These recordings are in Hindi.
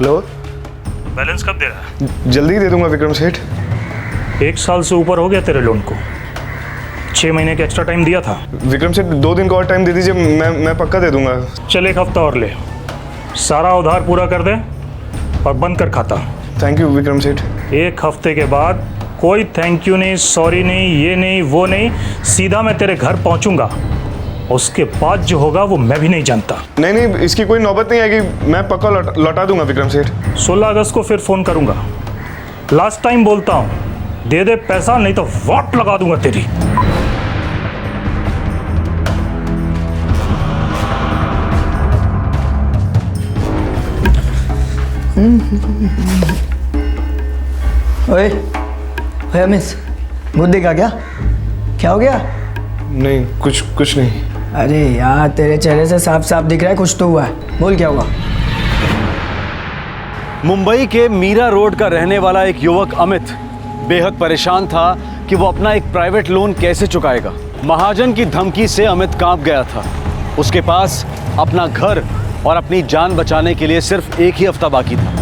हेलो। बैलेंस कब दे रहा है? जल्दी दे दूंगा विक्रम सेठ। 1 साल से ऊपर हो गया तेरे लोन को। 6 महीने का एक्स्ट्रा टाइम दिया था। विक्रम सेठ 2 दिन का और टाइम दे दीजिए, मैं पक्का दे दूंगा। चल 1 हफ्ता और ले, सारा उधार पूरा कर दे और बंद कर खाता। Thank you Vikram Seth. 1 हफ्ते के बाद कोई थैंक यू नहीं, सॉरी नहीं, ये नहीं वो नहीं, सीधा मैं तेरे घर पहुंचूंगा। उसके बाद जो होगा वो मैं भी नहीं जानता। नहीं, इसकी कोई नौबत नहीं आएगी, मैं पक्का लौटा दूंगा विक्रम सेठ। 16 अगस्त को फिर फोन करूंगा। लास्ट टाइम बोलता हूं, दे दे पैसा नहीं तो वाट लगा दूंगा तेरी। ओए मिस, मुद्दे का क्या हो गया? नहीं, कुछ नहीं। अरे यार, तेरे चेहरे से साफ साफ दिख रहा है कुछ तो हुआ है। बोल क्या हुआ? मुंबई के मीरा रोड का रहने वाला एक युवक अमित बेहद परेशान था कि वो अपना एक प्राइवेट लोन कैसे चुकाएगा। महाजन की धमकी से अमित कांप गया था। उसके पास अपना घर और अपनी जान बचाने के लिए सिर्फ 1 ही हफ्ता बाकी था।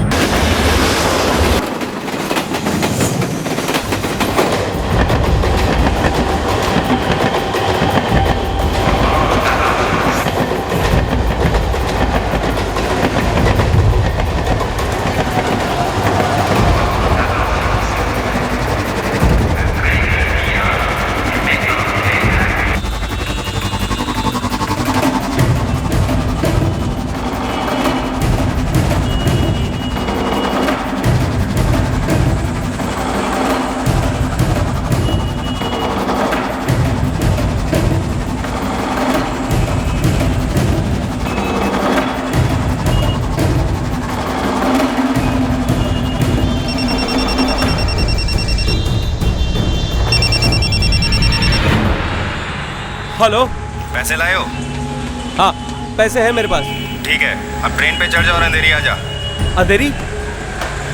हेलो, पैसे लाए हो? हाँ पैसे हैं मेरे पास। ठीक है, अब ट्रेन पे चढ़ जाओ और अंधेरी आ जा। अंधेरी?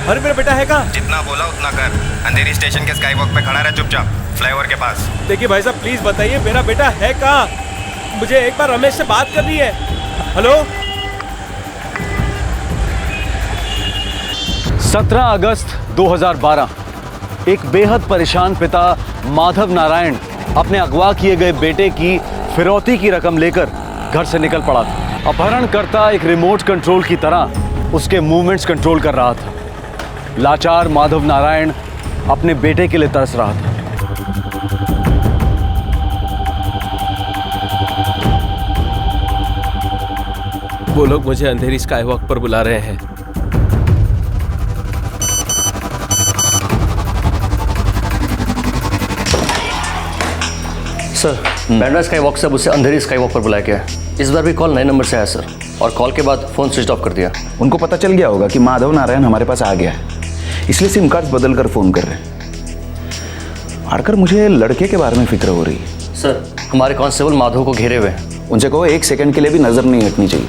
अरे मेरा बेटा है कहाँ? जितना बोला उतना कर। अंधेरी स्टेशन के स्काई वॉक पे खड़ा रहे चुपचाप, फ्लाईओवर के पास। देखिए भाई साहब, प्लीज बताइए मेरा बेटा है कहाँ? मुझे एक बार रमेश से बात करनी है। हेलो। 17 अगस्त 2012 एक बेहद परेशान पिता माधव नारायण अपने अगवा किए गए बेटे की फिरौती की रकम लेकर घर से निकल पड़ा था। अपहरणकर्ता एक रिमोट कंट्रोल की तरह उसके मूवमेंट्स कंट्रोल कर रहा था। लाचार माधव नारायण अपने बेटे के लिए तरस रहा था। वो लोग मुझे अंधेरी स्काई वॉक पर बुला रहे हैं। सर, बैंड्रा स्काई वॉक से अब उसे अंधेरी स्काई वॉक पर बुलाया गया है। इस बार भी कॉल नए नंबर से आया सर, और कॉल के बाद फ़ोन स्विच ऑफ कर दिया। उनको पता चल गया होगा कि माधव नारायण हमारे पास आ गया है, इसलिए सिम कार्ड बदल कर फ़ोन कर रहे हैं। आकर मुझे लड़के के बारे में फिक्र हो रही है। सर, हमारे कांस्टेबल माधव को घेरे हुए हैं। उनसे कहो 1 सेकंड के लिए भी नज़र नहीं हटनी चाहिए।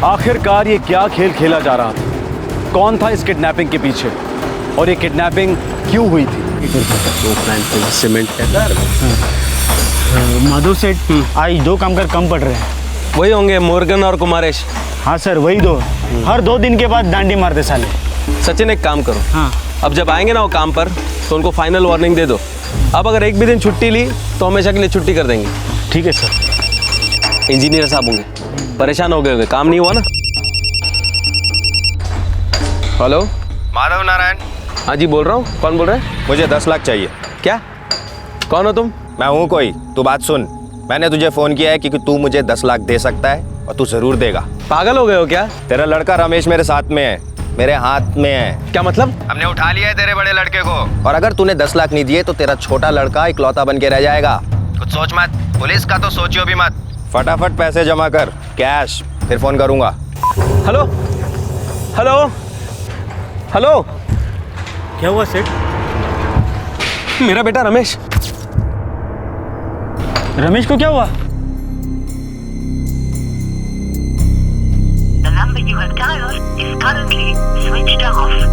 आखिरकार ये क्या खेल खेला जा रहा था? कौन था इस किडनैपिंग के पीछे और ये किडनैपिंग क्यों हुई थी? सीमेंट माधव सेठ आज 2 कामगार कम पड़ रहे हैं। वही होंगे मोर्गन और कुमारेश। हाँ सर, वही 2। हर 2 दिन के बाद डांडी मारते साले। सचिन एक काम करो, हाँ अब जब आएंगे ना वो काम पर तो उनको फाइनल वार्निंग दे दो। अब अगर एक भी दिन छुट्टी ली तो हमेशा के लिए छुट्टी कर देंगे। ठीक है सर। इंजीनियर साहब होंगे, परेशान हो गए होंगे, काम नहीं हुआ ना। हेलो माधव नारायण। हाँ जी बोल रहा हूँ। कौन बोल रहे हैं? मुझे 10 लाख चाहिए। क्या? कौन हो तुम? मैं हूँ कोई, तू बात सुन। मैंने तुझे फोन किया है क्योंकि तू मुझे 10 लाख दे सकता है और तू जरूर देगा। पागल हो गए हो क्या? तेरा लड़का रमेश मेरे साथ में है, मेरे हाथ में है। क्या मतलब? हमने उठा लिया है तेरे बड़े लड़के को, और अगर तूने 10 लाख नहीं दिए तो तेरा छोटा लड़का इकलौता बन के रह जाएगा। कुछ सोच मत, पुलिस का तो सोचियो भी मत। फटाफट पैसे जमा कर, कैश, फिर फोन करूंगा। हेलो हेलो हेलो, क्या हुआ सेठ? मेरा बेटा रमेश। रमेश को क्या हुआ? The number you have dialed is currently switched off.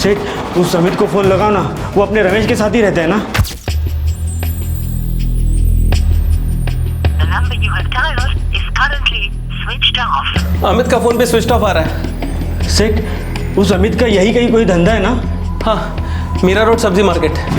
सेठ, उस अमित को फोन लगाओ ना, वो अपने रमेश के साथ ही रहते हैं ना। The number you have dialed is currently switched off. Amit का फोन पे स्विच ऑफ आ रहा है। सेठ, उस अमित का यही कहीं कोई धंधा है ना? हाँ, मीरा रोड सब्जी मार्केट।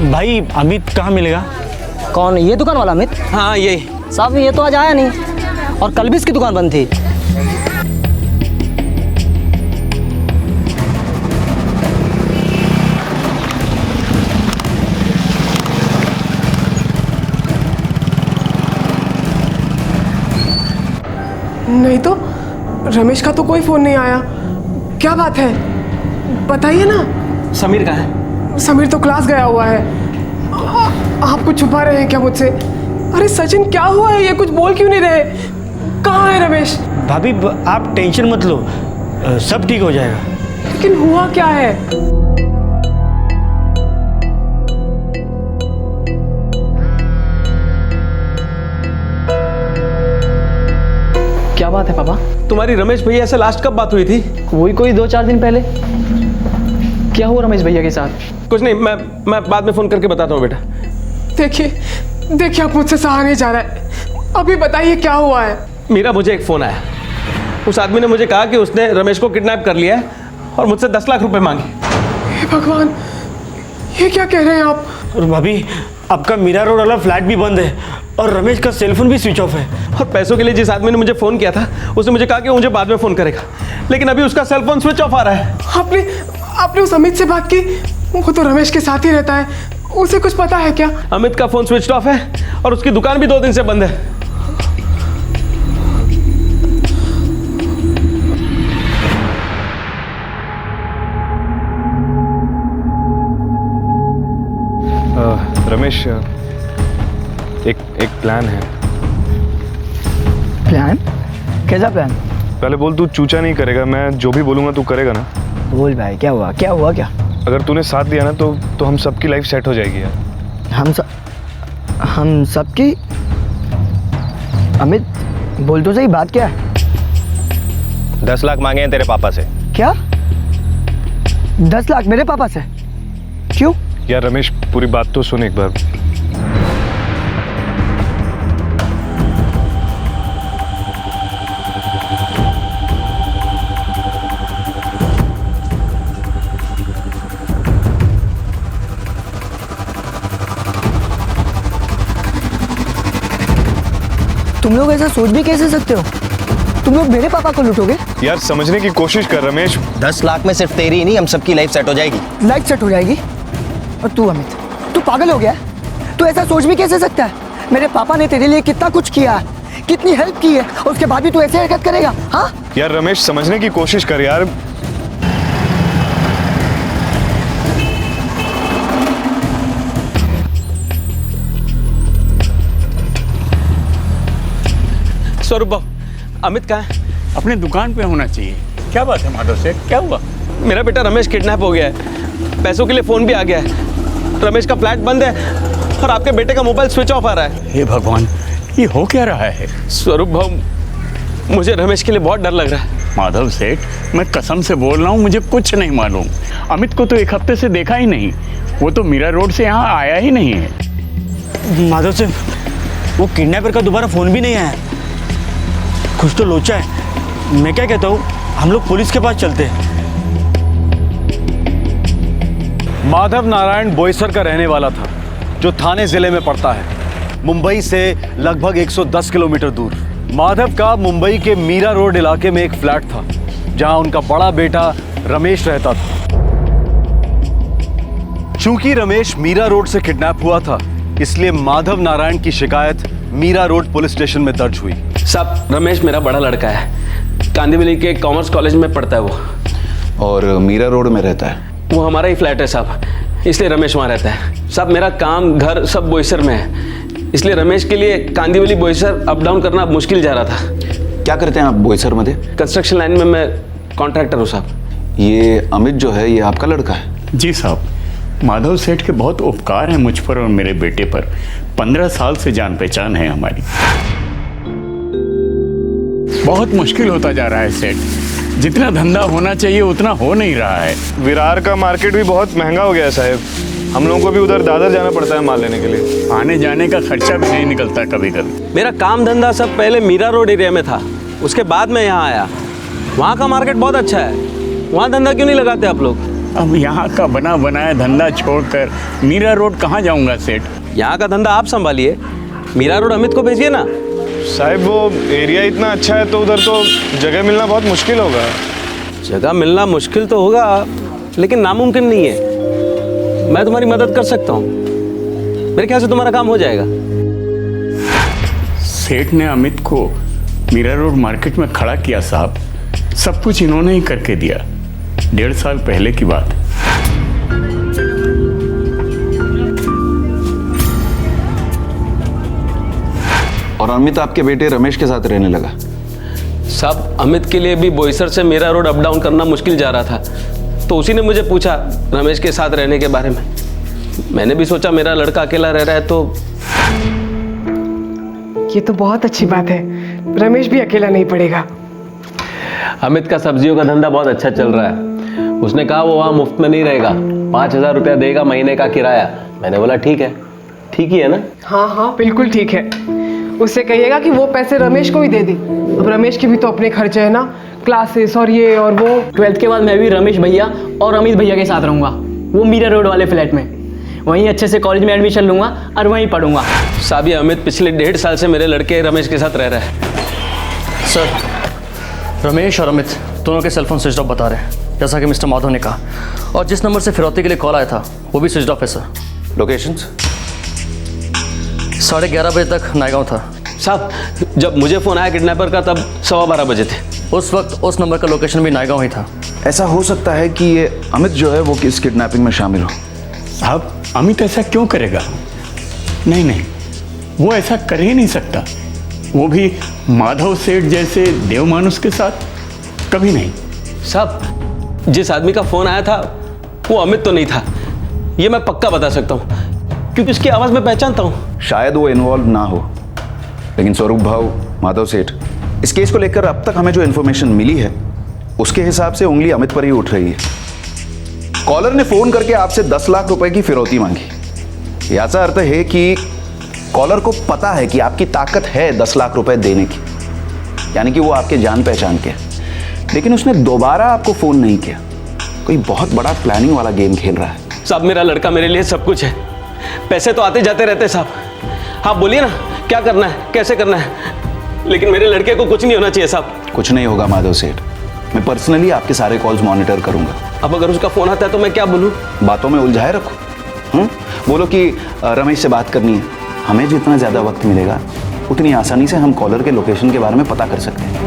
भाई अमित कहाँ मिलेगा? कौन, ये दुकान वाला अमित? हाँ यही। साहब ये तो आज आया नहीं, और कल भी इसकी दुकान बंद थी। नहीं तो रमेश का तो कोई फोन नहीं आया। क्या बात है, बताइए ना। समीर कहाँ है? समीर तो क्लास गया हुआ है। आप कुछ छुपा रहे हैं क्या मुझसे? अरे सचिन, क्या हुआ है? ये कुछ बोल क्यों नहीं रहे? कहाँ है रमेश? भाभी आप टेंशन मत लो, सब ठीक हो जाएगा। लेकिन हुआ क्या है? क्या बात है पापा? तुम्हारी रमेश भैया से लास्ट कब बात हुई थी? वही कोई 2-4 दिन पहले। क्या हुआ रमेश भैया के साथ? कुछ नहीं, मैं बाद में फोन करके बताता हूँ बेटा। देखिए आप मुझसे सहा नहीं जा रहा है। अभी बताइए क्या हुआ है? मीरा, मुझे एक फोन आया। उस आदमी ने मुझे कहा कि उसने रमेश को किडनैप कर लिया है और मुझसे 10 लाख रुपए मांगे। हे भगवान, ये क्या कह रहे हैं आप? और भाभी, आपका मीरा रोड वाला फ्लैट भी बंद है और रमेश का सेलफोन भी स्विच ऑफ है। और पैसों के लिए जिस आदमी ने मुझे फोन किया था, उसने मुझे कहा कि मुझे बाद में फोन करेगा, लेकिन अभी उसका सेलफोन स्विच ऑफ आ रहा है। आपने उस अमित से बात की? वो तो रमेश के साथ ही रहता है, उसे कुछ पता है क्या? अमित का फोन स्विच ऑफ है और उसकी दुकान भी 2 दिन से बंद है। रमेश, एक प्लान है। प्लान? कैसा प्लान? पहले बोल, तू चूचा नहीं करेगा? मैं जो भी बोलूंगा तू करेगा ना? बोल भाई, क्या हुआ? क्या हुआ? क्या? अगर तूने साथ दिया ना तो हम सबकी लाइफ सेट हो जाएगी यार। हम सबकी? अमित बोल तो सही, बात क्या है? 10 लाख मांगे हैं तेरे पापा से। क्या? 10 लाख मेरे पापा से? क्यों? यार रमेश, पूरी बात तो सुन एक बार। तुम लोग ऐसा सोच भी कैसे सकते हो? तुम लोग मेरे पापा को लूटोगे? यार समझने की कोशिश कर रमेश। 10 लाख में सिर्फ तेरी ही नहीं, हम सबकी लाइफ सेट हो जाएगी। लाइफ सेट हो जाएगी? और तू अमित, तू पागल हो गया है? तू ऐसा सोच भी कैसे सकता है? मेरे पापा ने तेरे लिए कितना कुछ किया है, कितनी हेल्प की है, उसके बाद भी तू ऐसे हरकत करेगा? हाँ यार रमेश, समझने की कोशिश कर यार। स्वरूप भाऊ, अमित कहाँ है? अपने दुकान पे होना चाहिए। क्या बात है माधव सेठ, क्या हुआ? मेरा बेटा रमेश किडनैप हो गया है, पैसों के लिए फोन भी आ गया है, रमेश का फ्लैट बंद है और आपके बेटे का मोबाइल स्विच ऑफ आ रहा है। हे भगवान, ये हो क्या रहा है? स्वरूप भाऊ, मुझे रमेश के लिए बहुत डर लग रहा है। माधव सेठ, मैं कसम से बोल रहा हूँ, मुझे कुछ नहीं मालूम। अमित को तो 1 हफ्ते से देखा ही नहीं, वो तो मीरा रोड से यहाँ आया ही नहीं है। माधव से वो किडनैपर का दोबारा फ़ोन भी नहीं आया। कुछ तो लोचा है। मैं क्या कहता हूँ, हम लोग पुलिस के पास चलते हैं। माधव नारायण बोईसर का रहने वाला था, जो थाने जिले में पड़ता है, मुंबई से लगभग 110 किलोमीटर दूर। माधव का मुंबई के मीरा रोड इलाके में एक फ्लैट था, जहां उनका बड़ा बेटा रमेश रहता था। चूंकि रमेश मीरा रोड से किडनैप हुआ था, इसलिए माधव नारायण की शिकायत मीरा रोड पुलिस स्टेशन में दर्ज हुई। साहब, रमेश मेरा बड़ा लड़का है, कांदिवली के कॉमर्स कॉलेज में पढ़ता है वो। और मीरा रोड में रहता है? वो हमारा ही फ्लैट है साहब, इसलिए रमेश वहाँ रहता है। साहब, मेरा काम घर सब बोईसर में है, इसलिए रमेश के लिए कांदिवली बोईसर अप डाउन करना मुश्किल जा रहा था। क्या करते हैं आप बोईसर में? कंस्ट्रक्शन लाइन में मैं कॉन्ट्रैक्टर हूँ साहब। ये अमित जो है, ये आपका लड़का है? जी साहब, माधव सेठ के बहुत उपकार हैं मुझ पर और मेरे बेटे पर। 15 साल से जान पहचान है हमारी। बहुत मुश्किल होता जा रहा है सेठ, जितना धंधा होना चाहिए उतना हो नहीं रहा है। विरार का मार्केट भी बहुत महंगा हो गया है साहब, हम लोगों को भी उधर दादर जाना पड़ता है माल लेने के लिए। आने जाने का खर्चा भी नहीं निकलता कभी कभी। मेरा काम धंधा सब पहले मीरा रोड एरिया में था, उसके बाद मैं यहाँ आया। वहाँ का मार्केट बहुत अच्छा है, वहाँ धंधा क्यों नहीं लगाते आप लोग? अब यहाँ का बना बनाया धंधा छोड़कर मीरा रोड कहाँ जाऊँगा सेठ? यहाँ का धंधा आप संभालिए, मीरा रोड अमित को भेजिए ना। साहब, वो एरिया इतना अच्छा है तो उधर तो जगह मिलना बहुत मुश्किल होगा। जगह मिलना मुश्किल तो होगा, लेकिन नामुमकिन नहीं है। मैं तुम्हारी मदद कर सकता हूँ, मेरे ख्याल से तुम्हारा काम हो जाएगा। सेठ ने अमित को मीरा रोड मार्केट में खड़ा किया साहब, सब कुछ इन्होंने ही करके दिया। 1.5 साल पहले की बात। और अमित आपके बेटे रमेश के साथ रहने लगा? साहब, अमित के लिए भी बोईसर से मीरा रोड अप डाउन करना मुश्किल जा रहा था, तो उसी ने मुझे पूछा रमेश के साथ रहने के बारे में। मैंने भी सोचा मेरा लड़का अकेला रह रहा है तो। ये तो बहुत अच्छी बात है, रमेश भी अकेला नहीं पड़ेगा। अमित का सब्जियों का धंधा बहुत अच्छा चल रहा है। उसने कहा वो वहाँ मुफ्त में नहीं रहेगा, 5,000 रुपया देगा महीने का किराया। मैंने बोला ठीक है, ठीक ही है ना? हाँ हाँ, बिल्कुल ठीक है। उससे कहिएगा कि वो पैसे रमेश को ही दे दे। अब रमेश के भी तो अपने खर्चे है ना, क्लासेस और ये और वो। 12th के बाद मैं भी रमेश भैया और अमित भैया के साथ रहूँगा, वो मीरा रोड वाले फ्लैट में। वहीं अच्छे से कॉलेज में एडमिशन लूँगा और वहीं पढ़ूँगा। साहब, ये अमित पिछले 1.5 साल से मेरे लड़के रमेश के साथ रह रहा है। सर, रमेश और अमित दोनों के सेलफोन स्विच ऑफ बता रहे हैं, जैसा कि मिस्टर माधव ने कहा। और जिस नंबर से फिरौती के लिए कॉल आया था वो भी स्विच ऑफ है सर। लोकेशंस? 11:30 बजे तक नायगांव था। साहब, जब मुझे फ़ोन आया किडनैपर का तब 12:15 बजे थे। उस वक्त उस नंबर का लोकेशन भी नायगांव ही था। ऐसा हो सकता है कि ये अमित जो है वो किस किडनैपिंग में शामिल हो। साहब, अमित ऐसा क्यों करेगा? नहीं, वो ऐसा कर ही नहीं सकता। वो भी माधव सेठ जैसे देवमानुष के साथ कभी नहीं। साहब, जिस आदमी का फ़ोन आया था वो अमित तो नहीं था, ये मैं पक्का बता सकता हूँ, क्योंकि उसकी आवाज़ मैं पहचानता हूँ। शायद वो इन्वॉल्व ना हो, लेकिन स्वरूप भाव, माधव सेठ, इस केस को लेकर अब तक हमें जो इन्फॉर्मेशन मिली है उसके हिसाब से उंगली अमित पर ही उठ रही है। कॉलर ने फोन करके आपसे 10 लाख रुपए की फिरौती मांगी। ऐसा अर्थ है कि कॉलर को पता है कि आपकी ताकत है 10 लाख रुपए देने की, यानी कि वो आपके जान पहचान के, लेकिन उसने दोबारा आपको फोन नहीं किया। कोई बहुत बड़ा प्लानिंग वाला गेम खेल रहा है। साहब, मेरा लड़का मेरे लिए सब कुछ है, पैसे तो आते जाते रहते साहब। आप बोलिए ना क्या करना है, कैसे करना है, लेकिन मेरे लड़के को कुछ नहीं होना चाहिए साहब। कुछ नहीं होगा माधव सेठ, मैं पर्सनली आपके सारे कॉल्स मॉनिटर करूंगा। अब अगर उसका फोन आता है तो मैं क्या बोलूं? बातों में उलझाए रखो। बोलो कि रमेश से बात करनी है। हमें जितना ज़्यादा वक्त मिलेगा उतनी आसानी से हम कॉलर के लोकेशन के बारे में पता कर सकते हैं।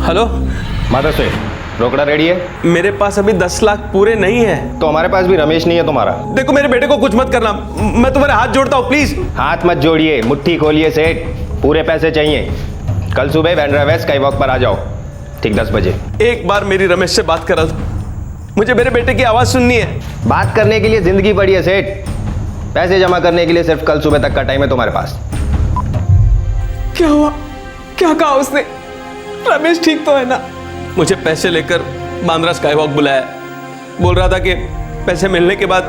हेलो माधव सेठ, रोकड़ा रेडी है? मेरे पास अभी 10 लाख पूरे नहीं है। तो हमारे पास भी रमेश नहीं है तुम्हारा। देखो, मेरे बेटे को कुछ मत करना, मैं तुम्हारे हाथ जोड़ता हूँ प्लीज। हाथ मत जोड़िए, मुट्ठी खोलिए सेठ, पूरे पैसे चाहिए। कल सुबह बैंड्रा वेस्ट स्काई वॉक पर आ जाओ, ठीक 10 बजे। एक बार मेरी रमेश से बात करा दो, मुझे मेरे बेटे की आवाज़ सुननी है। बात करने के लिए जिंदगी पड़ी है सेठ, पैसे जमा करने के लिए सिर्फ कल सुबह तक का टाइम है तुम्हारे पास। क्या हुआ? क्या कहा उसने? रमेश ठीक तो है ना? मुझे पैसे लेकर बांद्रा स्काई वॉक बुलाया, बोल रहा था कि पैसे मिलने के बाद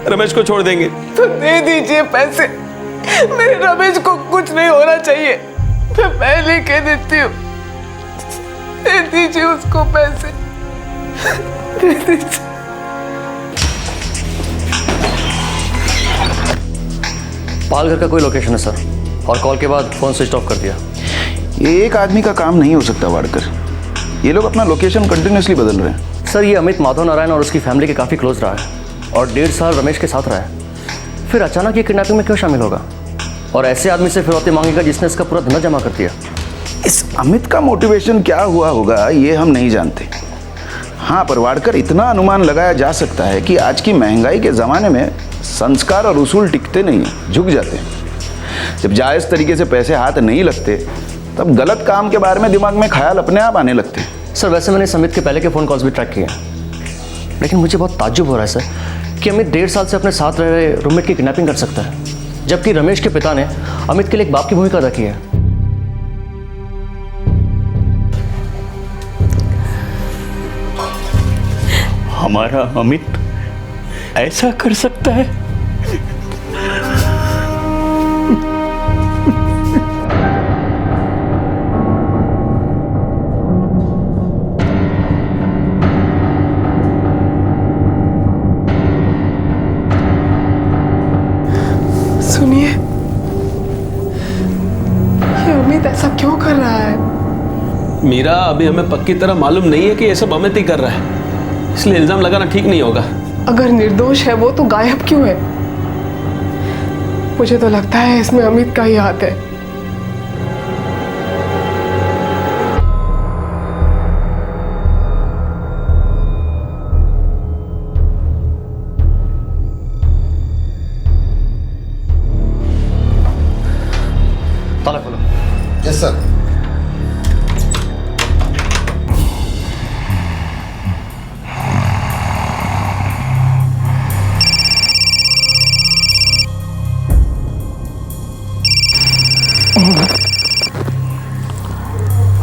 रमेश को छोड़ देंगे। तो दे दीजिए पैसे, मेरे रमेश को कुछ नहीं होना चाहिए, मैं पहले कह देती हूँ। दे दीजिए उसको पैसे, दे दीजिए। पालघर का कोई लोकेशन है सर, और कॉल के बाद फ़ोन स्विच ऑफ कर दिया। ये एक आदमी का काम नहीं हो सकता वाड़कर, ये लोग अपना लोकेशन कंटिन्यूसली बदल रहे हैं। सर ये अमित माधव नारायण और उसकी फैमिली के काफ़ी क्लोज रहा है और 1.5 साल रमेश के साथ रहा है, फिर अचानक ये किडनैपिंग में क्यों शामिल होगा और ऐसे आदमी से फिरौती मांगेगा जिसने इसका पूरा धंधा जमा कर दिया। इस अमित का मोटिवेशन क्या हुआ होगा ये हम नहीं जानते। हाँ, पर वाड़कर इतना अनुमान लगाया जा सकता है कि आज की महंगाई के ज़माने में संस्कार और उसूल टिकते नहीं हैं, झुक जाते हैं। जब जायज़ तरीके से पैसे हाथ नहीं लगते तब गलत काम के बारे में दिमाग में ख्याल अपने आप आने लगते हैं। सर वैसे मैंने अमित के पहले के फ़ोन कॉल्स भी ट्रैक किए, लेकिन मुझे बहुत ताज्जुब हो रहा है सर कि अमित 1.5 साल से अपने साथ रह रहे रूममेट की किडनैपिंग कर सकता है, जबकि रमेश के पिता ने अमित के लिए एक बाप की भूमिका अदा की है। हमारा अमित ऐसा कर सकता है? सुनिए, ये अमित ऐसा क्यों कर रहा है? मीरा, अभी हमें पक्की तरह मालूम नहीं है कि ये सब अमित ही कर रहा है, इसलिए इल्जाम लगाना ठीक नहीं होगा। अगर निर्दोष है वो तो गायब क्यों है? मुझे तो लगता है इसमें अमित का ही हाथ है। ताला खोलो। Yes sir.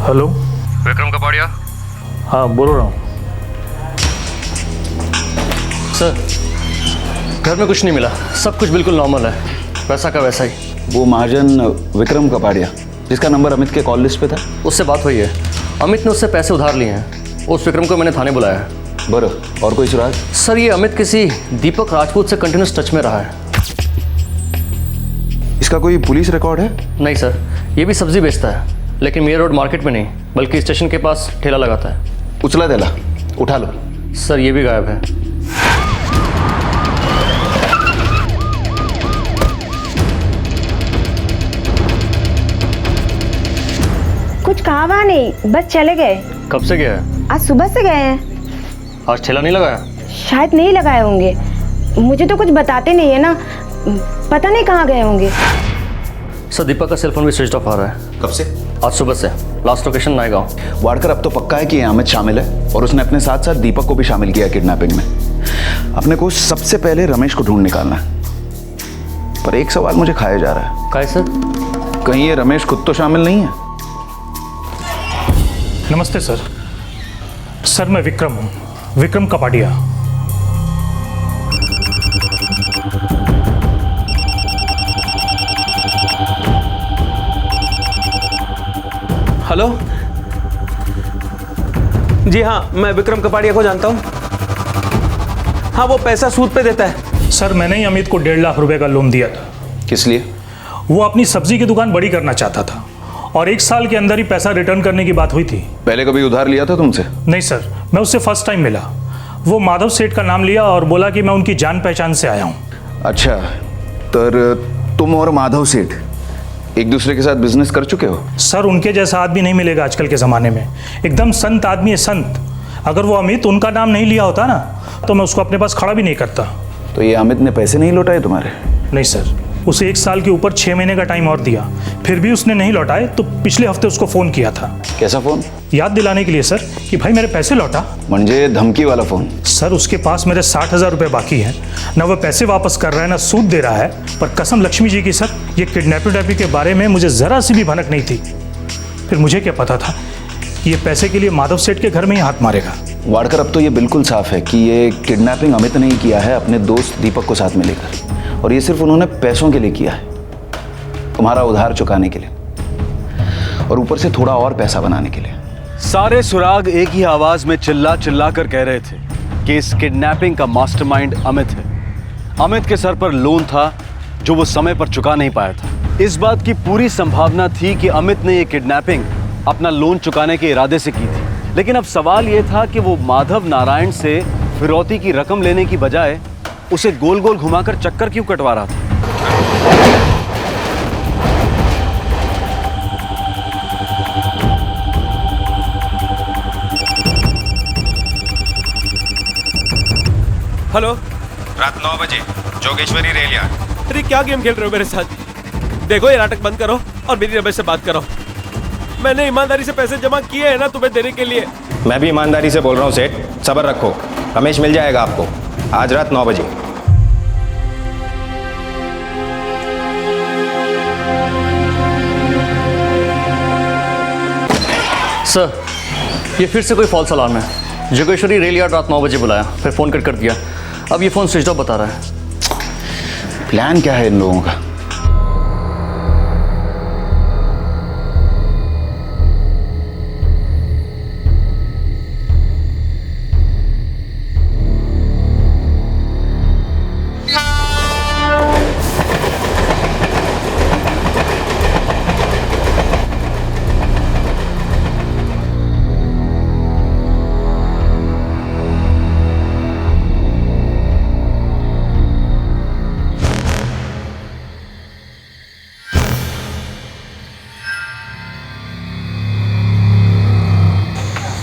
Hello, Vikram Kapadia. हाँ बोल रहा हूँ। सर घर में कुछ नहीं मिला, सब कुछ बिल्कुल नॉर्मल है, वैसा का वैसा ही। वो महाजन विक्रम कपाड़िया जिसका नंबर अमित के कॉल लिस्ट पे था, उससे बात हुई है। अमित ने उससे पैसे उधार लिए हैं, उस विक्रम को मैंने थाने बुलाया है। बरं, और कोई सुराग? सर ये अमित किसी दीपक राजपूत से कंटिन्यूस टच में रहा है। इसका कोई पुलिस रिकॉर्ड है? नहीं सर, ये भी सब्जी बेचता है, लेकिन मेयर रोड मार्केट में नहीं बल्कि स्टेशन के पास ठेला लगाता है। उचला देला, उठा लो। सर ये भी गायब है। कुछ कहा वहाँ नहीं, बस चले गए। कब से गया है? आज सुबह से गए हैं। आज ठेला नहीं लगाया? शायद नहीं लगाए होंगे, मुझे तो कुछ बताते नहीं है ना, पता नहीं कहाँ गए होंगे। सर दीपक का सेलफोन भी स्विच ऑफ आ रहा है। कब से? आज सुबह से। Last location Naigaon. वाड़कर अब तो पक्का है कि अमित शामिल है और उसने अपने साथ साथ दीपक को भी शामिल किया किडनैपिंग में। अपने को सबसे पहले रमेश को ढूंढ निकालना है, पर एक सवाल मुझे खाया जा रहा है। काय सर? कहीं ये रमेश खुद तो शामिल नहीं है? नमस्ते सर। सर मैं विक्रम हूँ, विक्रम कपाड़िया। हेलो, जी हाँ, मैं विक्रम कपाड़िया को जानता हूँ। हाँ, वो पैसा सूद पे देता है। सर मैंने ही अमित को 1.5 लाख रुपए का लोन दिया था। किस लिए? वो अपनी सब्जी की दुकान बड़ी करना चाहता था और 1 साल के अंदर ही पैसा रिटर्न करने की बात हुई थी। पहले कभी उधार लिया था तुमसे? नहीं सर, मैं उससे फर्स्ट टाइम मिला। वो माधव सेठ का नाम लिया और बोला कि मैं उनकी जान पहचान से आया हूँ। अच्छा, तो तुम और माधव सेठ एक दूसरे के साथ बिजनेस कर चुके हो? सर उनके जैसा आदमी नहीं मिलेगा आजकल के ज़माने में, एकदम संत आदमी है, संत। अगर वो अमित उनका नाम नहीं लिया होता ना तो मैं उसको अपने पास खड़ा भी नहीं करता। तो ये अमित ने पैसे नहीं लौटाए तुम्हारे? नहीं सर, उसे 1 साल के ऊपर 6 महीने का टाइम और दिया, फिर भी उसने नहीं लौटाए तो पिछले हफ्ते उसको फ़ोन किया था। कैसा फोन? याद दिलाने के लिए सर कि भाई मेरे पैसे लौटा। म्हणजे धमकी वाला फोन? सर उसके पास मेरे 60,000 रुपये बाकी हैं, ना वो पैसे वापस कर रहा है ना सूद दे रहा है। पर कसम लक्ष्मी जी की सर, ये किडनैपिंग के बारे में मुझे ज़रा सी भी भनक नहीं थी। फिर मुझे क्या पता था कि ये पैसे के लिए माधव सेठ के घर में ही हाथ मारेगा। वाडकर, अब तो ये बिल्कुल साफ है कि ये किडनैपिंग अमित ने ही किया है अपने दोस्त दीपक को साथ में लेकर, और ये सिर्फ उन्होंने पैसों के लिए किया है, तुम्हारा उधार चुकाने के लिए, और ऊपर से थोड़ा और पैसा बनाने के लिए। सारे सुराग एक ही आवाज में चिल्ला चिल्ला कर कह रहे थे कि इस किडनैपिंग का मास्टरमाइंड अमित है। अमित के सर पर लोन था जो वो समय पर चुका नहीं पाया था। इस बात की पूरी संभावना थी कि अमित ने ये किडनैपिंग अपना लोन चुकाने के इरादे से की थी, लेकिन अब सवाल ये था कि वो माधव नारायण से फिरौती की रकम लेने की बजाय उसे गोल गोल घुमाकर चक्कर क्यों कटवा रहा था। हेलो, रात 9 बजे जोगेश्वरी रेल यार्ड। अरे क्या गेम खेल रहे हो मेरे साथ? देखो ये नाटक बंद करो और मेरी रमेश से बात करो। मैंने ईमानदारी से पैसे जमा किए हैं ना तुम्हें देने के लिए। मैं भी ईमानदारी से बोल रहा हूँ सेठ, सब्र रखो, रमेश मिल जाएगा आपको आज रात 9 बजे। सर, ये फिर से कोई फॉल्स अलार्म है। जोगेश्वरी रेल यार्ड रात 9 बजे बुलाया, फिर फ़ोन कट कर दिया। अब ये फ़ोन स्विच ऑफ बता रहा है। प्लान क्या है इन लोगों का?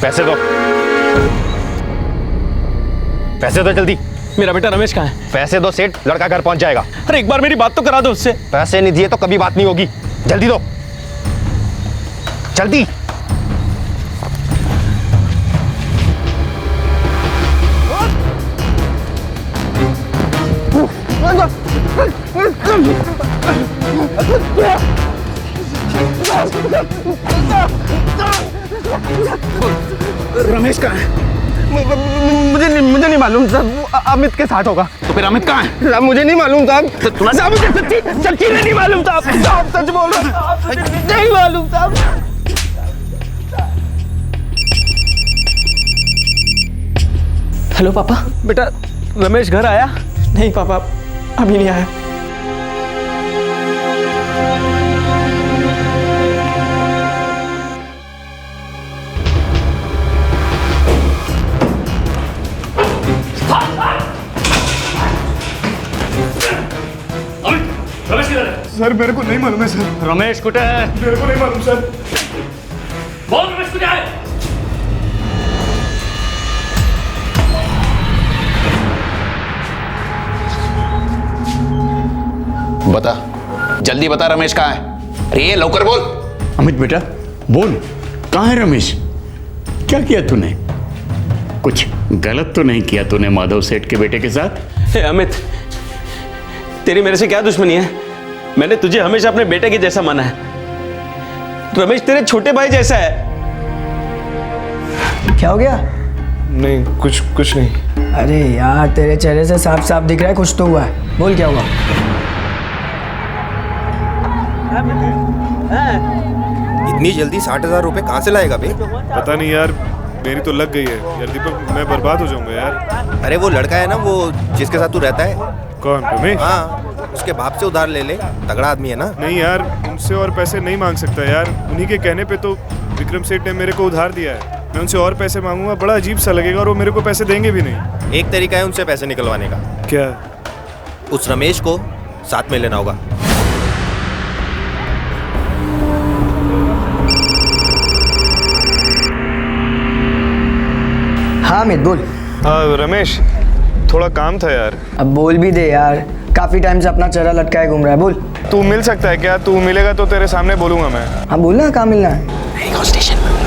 पैसे दो, पैसे दो जल्दी। मेरा बेटा रमेश कहाँ है? पैसे दो सेठ, लड़का घर पहुंच जाएगा। अरे एक बार मेरी बात तो करा दो उससे। पैसे नहीं दिए तो कभी बात नहीं होगी, जल्दी दो, जल्दी। रमेश कहाँ है? मुझे नहीं मालूम साहब, वो अमित के साथ होगा। तो फिर अमित कहाँ है? साहब मुझे नहीं मालूम साहब, साहब मुझे सच्ची नहीं मालूम साहब, साहब सच बोल रहा हूं, नहीं मालूम साहब। हेलो पापा। बेटा रमेश घर आया? नहीं पापा, अभी नहीं आया। सर मेरे को नहीं मालूम है सर। रमेश कुटे है? मेरे को नहीं मालूम सर। बोल रमेश कुटे है? बता, जल्दी बता, रमेश कहाँ है? अरे ये लौकर बोल। अमित बेटा बोल, कहाँ है रमेश? क्या किया तूने? कुछ गलत तो नहीं किया तूने माधव सेठ के बेटे के साथ? हे अमित, तेरी मेरे से क्या दुश्मनी है? मैंने तुझे हमेशा अपने बेटे के जैसा माना है। रमेश तेरे छोटे भाई जैसा है। क्या हो गया? नहीं कुछ नहीं। अरे यार, तेरे चेहरे से साफ साफ दिख रहा है कुछ तो हुआ है। बोल क्या हुआ? इतनी जल्दी 60,000 रुपए कहाँ से लाएगा बे? पता नहीं यार, मेरी तो लग गई है यार दीपक, मैं बर्बाद हो जाऊंगा यार। अरे वो लड़का है ना, वो जिसके साथ तू रहता है। कौन? रमेश? हाँ, उसके बाप से उधार ले ले, तगड़ा आदमी है ना। नहीं यार, उनसे और पैसे नहीं मांग सकता यार। उन्हीं के कहने पे तो विक्रम सेठ ने मेरे को उधार दिया है। मैं उनसे और पैसे मांगूंगा, बड़ा अजीब सा लगेगा, और वो मेरे को पैसे देंगे भी नहीं। एक तरीका है उनसे पैसे निकलवाने का। क्या? उस रमेश को साथ में लेना होगा। हाँ अमित बोल। रमेश, थोड़ा काम था यार। अब बोल भी दे यार, काफी टाइम से अपना चेहरा लटकाए घूम रहा है, बोल। तू मिल सकता है क्या? तू मिलेगा तो तेरे सामने बोलूंगा मैं। हाँ बोलना, कहाँ मिलना है?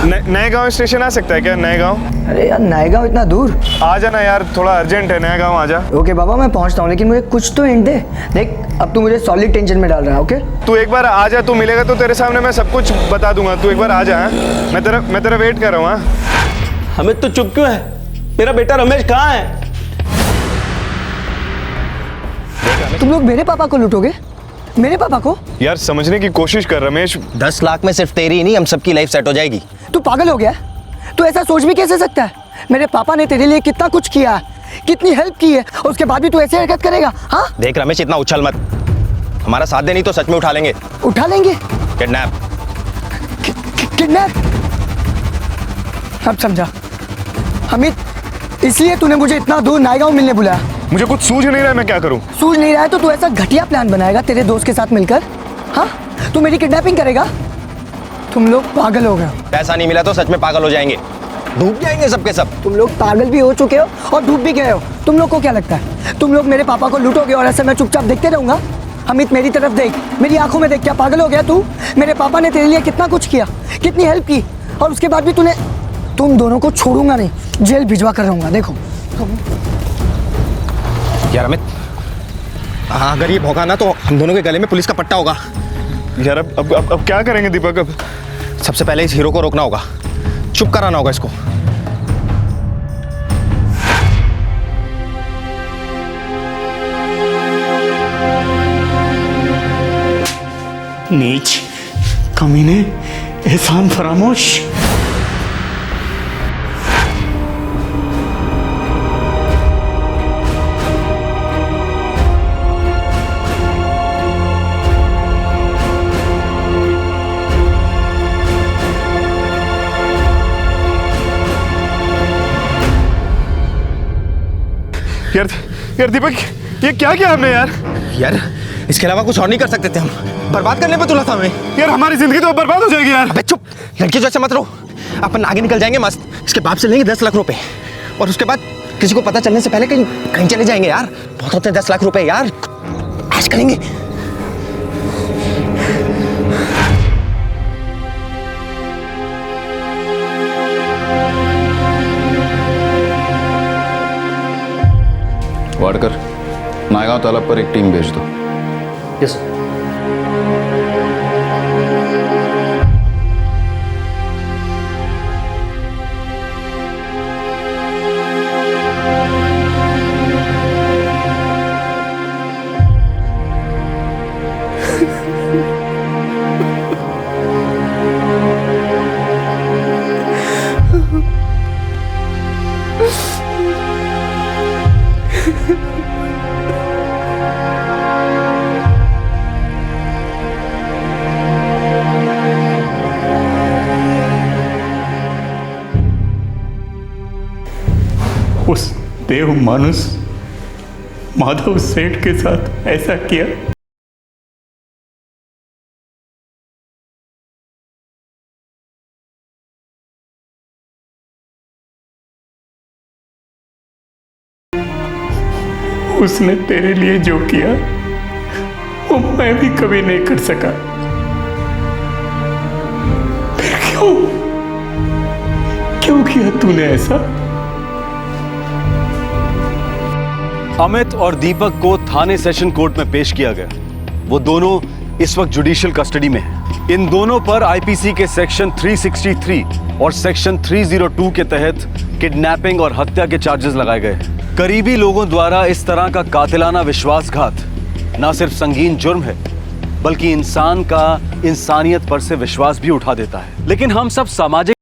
नए गांव स्टेशन आ सकता है क्या? नए गांव? अरे यार नए गाँव इतना दूर? आ जाना यार, थोड़ा अर्जेंट है, नया गांव आ जा। ओके बाबा मैं पहुंचता हूँ, लेकिन मुझे कुछ तो हिंट दे। देख अब तू मुझे सॉलिड टेंशन में डाल रहा है। ओके तू एक बार आ जा, तू मिलेगा तो तेरे सामने मैं सब कुछ बता दूंगा। तू एक बार आ जा। हाँ? मैं तेरा वेट कर रहा हूँ। हाँ? हमें तो चुप क्यों है? मेरा बेटा रमेश कहाँ है? तुम लोग मेरे पापा को लूटोगे? मेरे पापा को? यार समझने की कोशिश कर रमेश। 10 लाख में सिर्फ तेरी ही नहीं, हम सबकी लाइफ सेट हो जाएगी। तू पागल हो गया? तू ऐसा सोच भी कैसे सकता है? मेरे पापा ने तेरे लिए कितना कुछ किया है, कितनी हेल्प की है, और उसके बाद भी तू ऐसे हरकत करेगा? हाँ देख रमेश, इतना उछल मत। हमारा साथ दे, नहीं तो सच में उठा लेंगे। उठा लेंगे? किडनैप। किडनैप? अब समझा अमित, इसलिए तूने मुझे इतना दूर नायगांव मिलने बुलाया। मुझे कुछ सूझ नहीं रहा है, मैं क्या करूं? सूझ नहीं रहा है तो तू ऐसा घटिया प्लान बनाएगा तेरे दोस्त के साथ मिलकर? हाँ तू मेरी किडनैपिंग करेगा? तुम लोग पागल हो गए हो। पैसा नहीं मिला तो सच में पागल हो जाएंगे, डूब जाएंगे सबके सब। तुम लोग पागल भी हो चुके हो और डूब भी गए हो। तुम लोग को क्या लगता है तुम लोग मेरे पापा को लूटोगे और ऐसे मैं चुपचाप देखते रहूंगा? अमित मेरी तरफ देख, मेरी आंखों में देख, क्या पागल हो गया तू? मेरे पापा ने तेरे लिए कितना कुछ किया, कितनी हेल्प की, और उसके बाद भी तुम दोनों को छोड़ूंगा नहीं, जेल भिजवा कर रहूंगा। देखो यार अमित, हाँ अगर ये भौंका ना तो हम दोनों के गले में पुलिस का पट्टा होगा। यार अब क्या करेंगे दीपक? अब सबसे पहले इस हीरो को रोकना होगा, चुप कराना होगा इसको। नीच, कमीने, एहसान फरामोश। यार दीपक, ये क्या किया हमने यार? यार इसके अलावा कुछ और नहीं कर सकते थे हम, बर्बाद करने पे तुला था हमें। यार हमारी जिंदगी तो बर्बाद हो जाएगी यार। अबे चुप, लड़की जैसे मत रहो। अपन आगे निकल जाएंगे मस्त, इसके बाप से लेंगे 10 लाख रुपए, और उसके बाद किसी को पता चलने से पहले कहीं कहीं चले जाएंगे यार। बहुत होते हैं 10 लाख रुपए यार, ऐश करेंगे। वाडकर, नायगांव तालाब पर एक टीम भेज दो। यस उस देव मानुस माधव सेठ के साथ ऐसा किया। उसने तेरे लिए जो किया वो मैं भी कभी नहीं कर सका। फिर क्यों किया तूने ऐसा? अमित और दीपक को थाने सेशन कोर्ट में पेश किया गया। वो दोनों इस वक्त जुडिशियल कस्टडी में हैं। इन दोनों पर आईपीसी के सेक्शन 363 और सेक्शन 302 के तहत किडनैपिंग और हत्या के चार्जेस लगाए गए। करीबी लोगों द्वारा इस तरह का कातिलाना विश्वासघात न सिर्फ संगीन जुर्म है, बल्कि इंसान का इंसानियत पर से विश्वास भी उठा देता है। लेकिन हम सब सामाजिक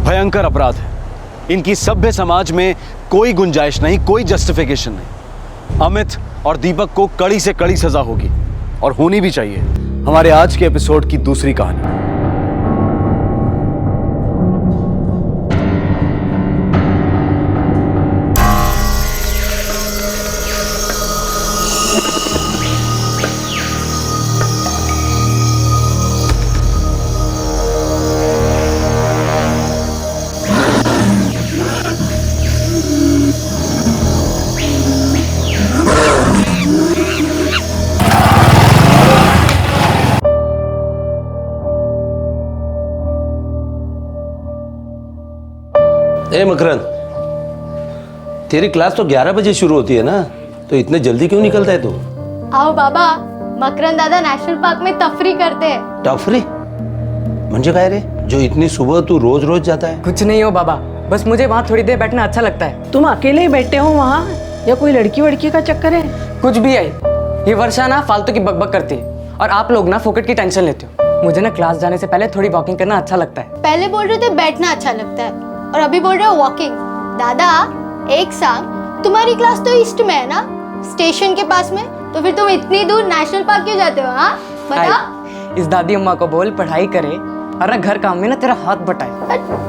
भयंकर अपराध है। इनकी सभ्य समाज में कोई गुंजाइश नहीं, कोई जस्टिफिकेशन नहीं। अमित और दीपक को कड़ी से कड़ी सजा होगी और होनी भी चाहिए। हमारे आज के एपिसोड की दूसरी कहानी। ए मकरंद, तेरी क्लास तो 11 बजे शुरू होती है ना, तो इतने जल्दी क्यों निकलता है तू? आओ बाबा, मकरंद दादा नेशनल पार्क में तफरी करते हैं। तफरी? म्हणजे काय रे, जो इतनी सुबह तू रोज रोज जाता है? कुछ नहीं हो बाबा, बस मुझे वहाँ थोड़ी देर बैठना अच्छा लगता है। तुम अकेले ही बैठे हो वहाँ या कोई लड़की वड़की का चक्कर है? कुछ भी है, ये वर्षा ना फालतू की बकबक करती है और आप लोग ना फोकट की टेंशन लेते हो। मुझे ना क्लास जाने से पहले थोड़ी वॉकिंग करना अच्छा लगता है। पहले बोल रहे थे बैठना अच्छा लगता है और अभी बोल रहे हो वॉकिंग। दादा एक सांग, तुम्हारी क्लास तो ईस्ट में है ना, स्टेशन के पास में, तो फिर तुम इतनी दूर नेशनल पार्क क्यों जाते हो? हाँ बता। इस दादी अम्मा को बोल पढ़ाई करे और ना घर काम में ना तेरा हाथ बटाए।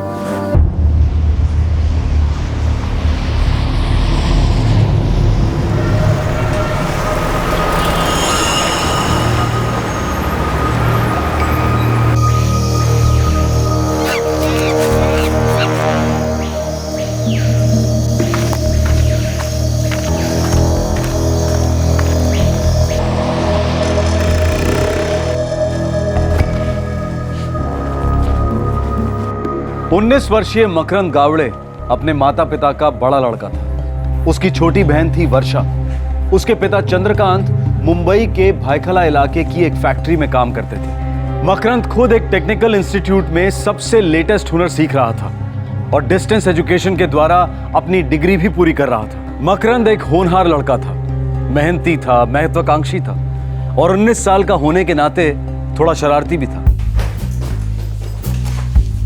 उन्नीस वर्षीय मकरंद गावड़े अपने माता पिता का बड़ा लड़का था। उसकी छोटी बहन थी वर्षा। उसके पिता चंद्रकांत मुंबई के भायखला इलाके की एक फैक्ट्री में काम करते थे। मकरंद खुद एक टेक्निकल इंस्टीट्यूट में सबसे लेटेस्ट हुनर सीख रहा था और डिस्टेंस एजुकेशन के द्वारा अपनी डिग्री भी पूरी कर रहा था। मकरंद एक होनहार लड़का था, मेहनती था, महत्वाकांक्षी था और 19 साल का होने के नाते थोड़ा शरारती भी था।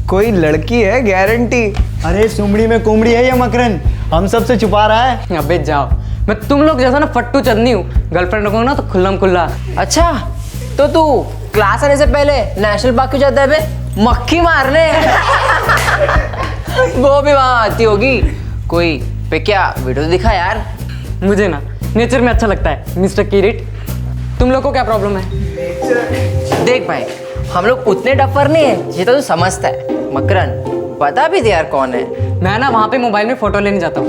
कोई लड़की है गारंटी। अरे सुमड़ी में कुमड़ी है ये मकरंद, हम सबसे छुपा रहा है। अबे जाओ, मैं तुम लोग जैसा ना फट्टू चंदनी हूँ, गर्लफ्रेंड रखूंगा ना तो खुल्लम खुल्ला। अच्छा तो तू क्लास आने से पहले नेशनल पार्क क्यों जाता है बे? मक्खी मारने। वो भी वहाँ आती होगी। कोई पे क्या वीडियो दिखा यार। मुझे ना नेचर में अच्छा लगता है मिस्टर किरीट। तुम लोग को क्या प्रॉब्लम है? देख भाई, हम लोग उतने डफर नहीं है, ये तो तू समझता है। मकरंद बता भी दे यार कौन है। मैं ना वहाँ पे मोबाइल में फोटो लेने जाता हूँ,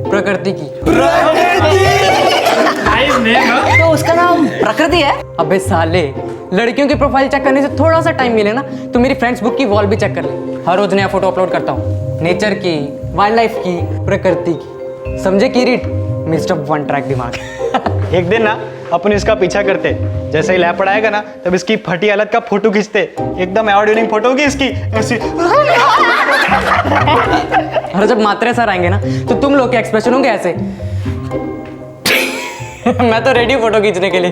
प्रकृति की। तो उसका नाम प्रकृति है? अबे साले, लड़कियों की प्रोफाइल चेक करने से थोड़ा सा टाइम मिले ना तो मेरी फ्रेंड्स बुक की वॉल भी चेक कर ले। हर रोज नया फोटो अपलोड करता हूँ, नेचर की, वाइल्ड लाइफ की, प्रकृति की। समझे किरीट, मिस्टर वन ट्रैक दिमाग। एक दिन ना अपन इसका पीछा करते, जैसे ही लैपड़ आएगा ना तब इसकी फटी हालत का फोटो खींचते। एकदम अवार्ड विनिंग फोटो होगी इसकी ऐसी। और जब मात्रे सर आएंगे ना तो तुम लोग के एक्सप्रेशन होंगे ऐसे। मैं तो रेडी फोटो खींचने के लिए।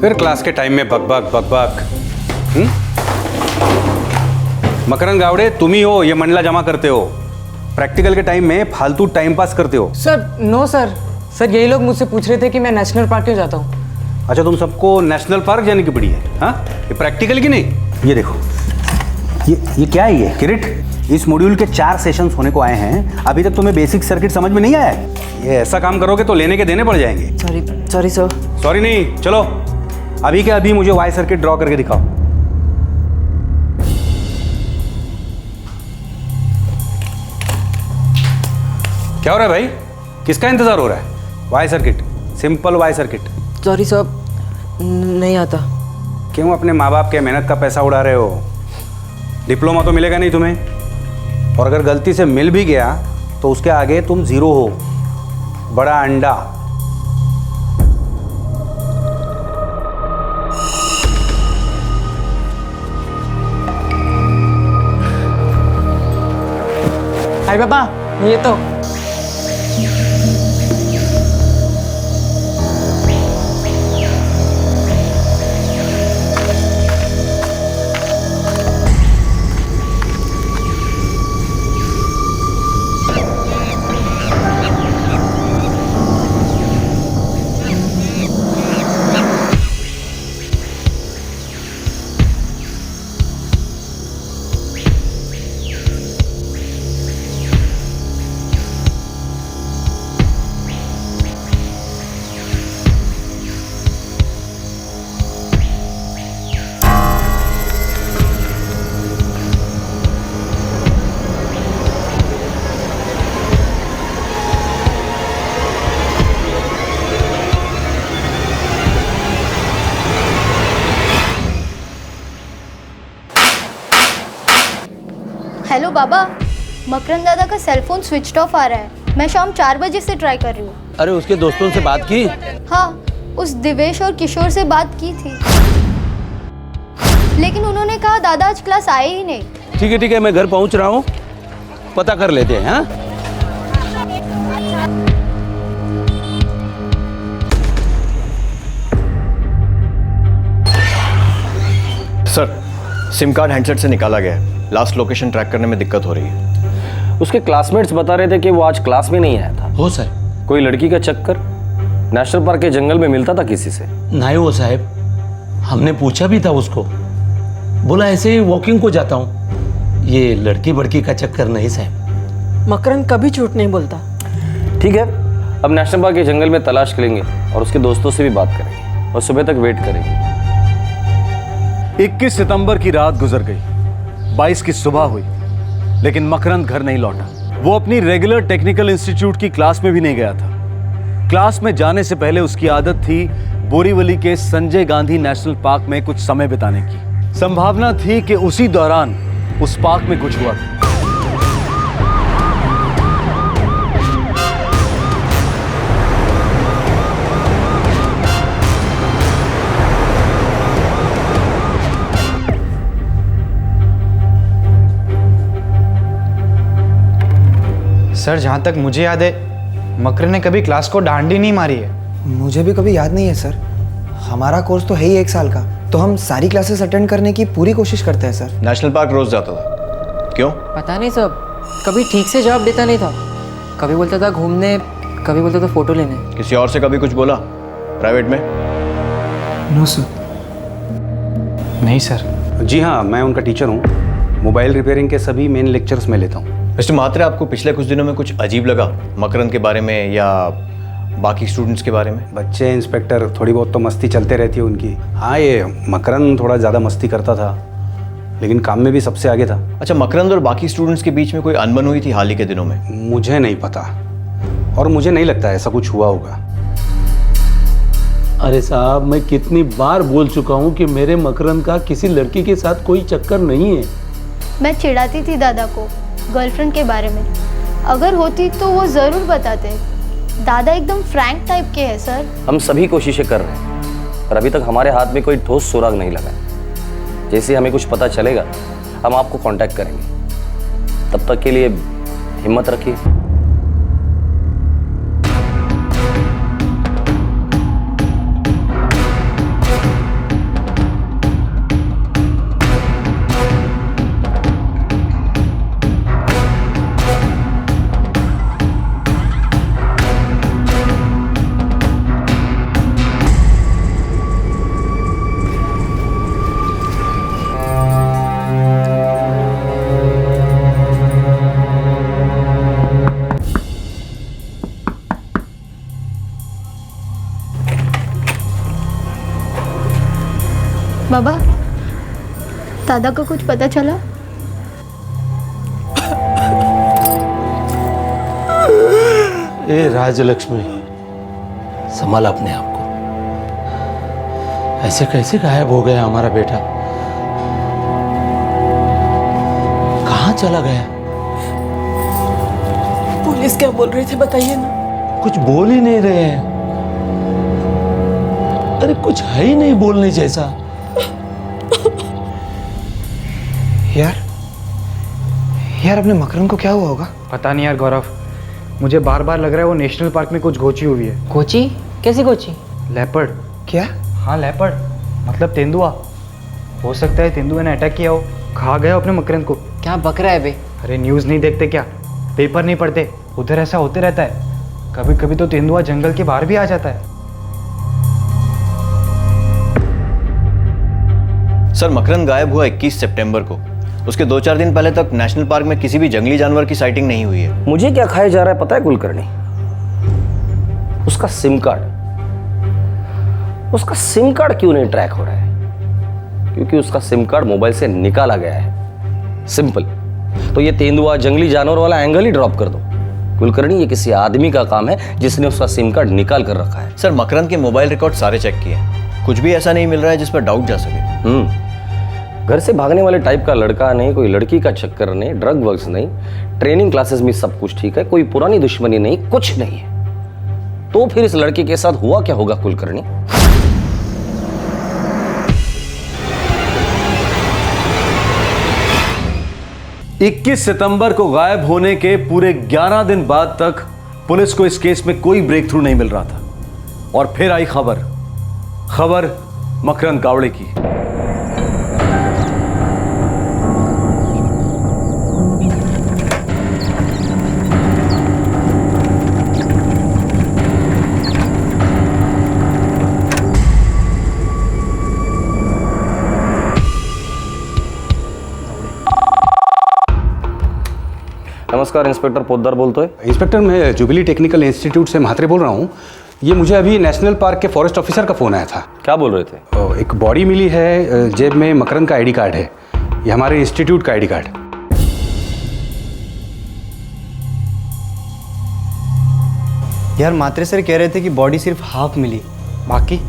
फिर क्लास के टाइम में बकबक बकबक। मकरंद गावड़े, तुम ही हो ये मंडला जमा करते हो, प्रैक्टिकल के टाइम में फालतू टाइम पास करते हो। सर नो सर, सर यही लोग मुझसे पूछ रहे थे कि मैं नेशनल पार्क क्यों जाता हूँ। अच्छा, तुम सबको नेशनल पार्क जाने की पड़ी है? हाँ, ये प्रैक्टिकल की नहीं। ये देखो, ये क्या है? ये किरीट, इस मॉड्यूल के 4 सेशंस होने को आए हैं, अभी तक तुम्हें बेसिक सर्किट समझ में नहीं आया है। ये ऐसा काम करोगे तो लेने के देने पड़ जाएंगे। Sorry sir. सॉरी नहीं, चलो अभी के अभी मुझे वाई सर्किट ड्रॉ करके दिखाओ। क्या हो रहा है भाई? किसका इंतजार हो रहा है? Y circuit, simple Y circuit. Sorry sir, नहीं आता। क्यों अपने माँ बाप के मेहनत का पैसा उड़ा रहे हो? डिप्लोमा तो मिलेगा नहीं तुम्हें, और अगर गलती से मिल भी गया तो उसके आगे तुम जीरो हो, बड़ा अंडा। हाय पापा, ये तो हेलो बाबा, मकरंद दादा का सेल फोन स्विच ऑफ आ रहा है। मैं शाम 4 बजे से ट्राई कर रही हूँ। अरे उसके दोस्तों से बात की? हाँ, उस दिवेश और किशोर से बात की थी, लेकिन उन्होंने कहा दादा आज क्लास आए ही नहीं। ठीक है, मैं घर पहुंच रहा हूँ, पता कर लेते हैं। हाँ, सर, सिम कार्ड हैंडसेट से निकाला गया है। लास्ट लोकेशन ट्रैक करने में दिक्कत हो रही है। उसके क्लासमेट्स बता रहे थे कि वो आज क्लास में नहीं आया था। हो सर, कोई लड़की का चक्कर नेशनल पार्क के जंगल में मिलता था किसी से? नहीं हो साहब, हमने पूछा भी था उसको, बोला ऐसे ही वॉकिंग को जाता हूँ, ये लड़की बड़की का चक्कर नहीं साहब। मकरंद कभी झूठ नहीं बोलता। ठीक है, अब नेशनल पार्क के जंगल में तलाश करेंगे और उसके दोस्तों से भी बात करेंगे और सुबह तक वेट करेंगे। 21 सितंबर की रात गुजर गई, 22 की सुबह हुई, लेकिन मकरंद घर नहीं लौटा। वो अपनी रेगुलर टेक्निकल इंस्टीट्यूट की क्लास में भी नहीं गया था। क्लास में जाने से पहले उसकी आदत थी बोरीवली के संजय गांधी नेशनल पार्क में कुछ समय बिताने की। संभावना थी कि उसी दौरान उस पार्क में कुछ हुआ। सर, जहाँ तक मुझे याद है मकरंद ने कभी क्लास को डांट ही नहीं मारी है। मुझे भी कभी याद नहीं है सर। हमारा कोर्स तो है ही 1 साल का, तो हम सारी क्लासेस अटेंड करने की पूरी कोशिश करते हैं सर। नेशनल पार्क रोज जाता था, क्यों? पता नहीं सब, कभी ठीक से जवाब देता नहीं था। कभी बोलता था घूमने, कभी बोलता था फोटो लेने। किसी और से कभी कुछ बोला प्राइवेट में? No sir. नहीं सर। जी हाँ, मैं उनका टीचर हूँ। मोबाइल रिपेयरिंग के सभी मेन लेक्चर्स मैं लेता हूँ। मिस्टर म्हात्रे, आपको पिछले कुछ दिनों में कुछ अजीब लगा मकरंद के बारे में या बाकी स्टूडेंट्स के बारे में? बच्चे इंस्पेक्टर, थोड़ी बहुत तो मस्ती चलते रहती है उनकी। हाँ, ये मकरंद थोड़ा ज़्यादा मस्ती करता था, लेकिन काम में भी सबसे आगे था। अच्छा, मकरंद और बाकी स्टूडेंट्स के बीच में कोई अनबन हुई थी हाल ही के दिनों में? मुझे नहीं पता, और मुझे नहीं लगता ऐसा कुछ हुआ होगा। अरे साहब, मैं कितनी बार बोल चुका हूँ कि मेरे मकरंद का किसी लड़की के साथ कोई चक्कर नहीं है। मैं चिढ़ाती थी दादा को गर्लफ्रेंड के बारे में। अगर होती तो वो ज़रूर बताते। दादा एकदम फ्रैंक टाइप के हैं सर। हम सभी कोशिशें कर रहे हैं, पर अभी तक हमारे हाथ में कोई ठोस सुराग नहीं लगा। जैसे हमें कुछ पता चलेगा हम आपको कांटेक्ट करेंगे। तब तक के लिए हिम्मत रखिए। बाबा, दादा को कुछ पता चला? ए राजलक्ष्मी, संभाल अपने आप को। ऐसे कैसे गायब हो गया हमारा बेटा? कहाँ चला गया? पुलिस क्या बोल रही थी बताइए ना। कुछ बोल ही नहीं रहे हैं। अरे कुछ है ही नहीं बोलने जैसा। यार अपने मकरंद को क्या हुआ होगा? पता नहीं यार गौरव, मुझे बार बार लग रहा है वो नेशनल पार्क में कुछ गोची हुई है। गोची? कैसी गोची? लेपर्ड। क्या? हाँ लेपर्ड, मतलब तेंदुआ। हो सकता है तेंदुए ने अटैक किया हो, खा गया अपने मकरंद को। क्या बक रहा है बे? अरे न्यूज़ नहीं देखते क्या? पेपर नहीं पढ़ते? उधर ऐसा होते रहता है। कभी कभी तो तेंदुआ जंगल के बाहर भी आ जाता है। सर, मकरंद गायब हुआ 21 सितंबर को। उसके 2-4 दिन पहले तक नेशनल पार्क में किसी भी जंगली जानवर की साइटिंग नहीं हुई है। मुझे क्या खाया जा रहा है पता है कुलकर्णी? उसका सिम कार्ड क्यों नहीं ट्रैक हो रहा है? क्योंकि उसका सिम कार्ड मोबाइल से निकाला गया है। सिंपल। तो ये तेंदुआ जंगली जानवर वाला एंगल ही ड्रॉप कर दो। कुलकर्णी, ये किसी आदमी का काम है जिसने उसका सिम कार्ड निकाल कर रखा है। सर, मकरंद के मोबाइल रिकॉर्ड सारे चेक किए, कुछ भी ऐसा नहीं मिल रहा है जिस पर डाउट जा सके। घर से भागने वाले टाइप का लड़का नहीं, कोई लड़की का चक्कर नहीं, ड्रग वर्क्स नहीं, ट्रेनिंग क्लासेस में सब कुछ ठीक है, कोई पुरानी दुश्मनी नहीं, कुछ नहीं है। तो फिर इस लड़के के साथ हुआ क्या होगा कुलकर्णी? इक्कीस सितंबर को गायब होने के पूरे 11 दिन बाद तक पुलिस को इस केस में कोई ब्रेक थ्रू नहीं मिल रहा था, और फिर आई खबर मकरंद गावड़े की। नमस्कार, इंस्पेक्टर पोद्दार बोलते हैं। इंस्पेक्टर, मैं जुबिली टेक्निकल इंस्टीट्यूट से म्हात्रे बोल रहा हूँ। ये मुझे अभी नेशनल पार्क के फॉरेस्ट ऑफिसर का फ़ोन आया था। क्या बोल रहे थे? एक बॉडी मिली है, जेब में मकरंद का आईडी कार्ड है। ये हमारे इंस्टीट्यूट का आईडी कार्ड। यार मात्रे सर कह रहे थे कि बॉडी सिर्फ हाफ मिली, बाकी।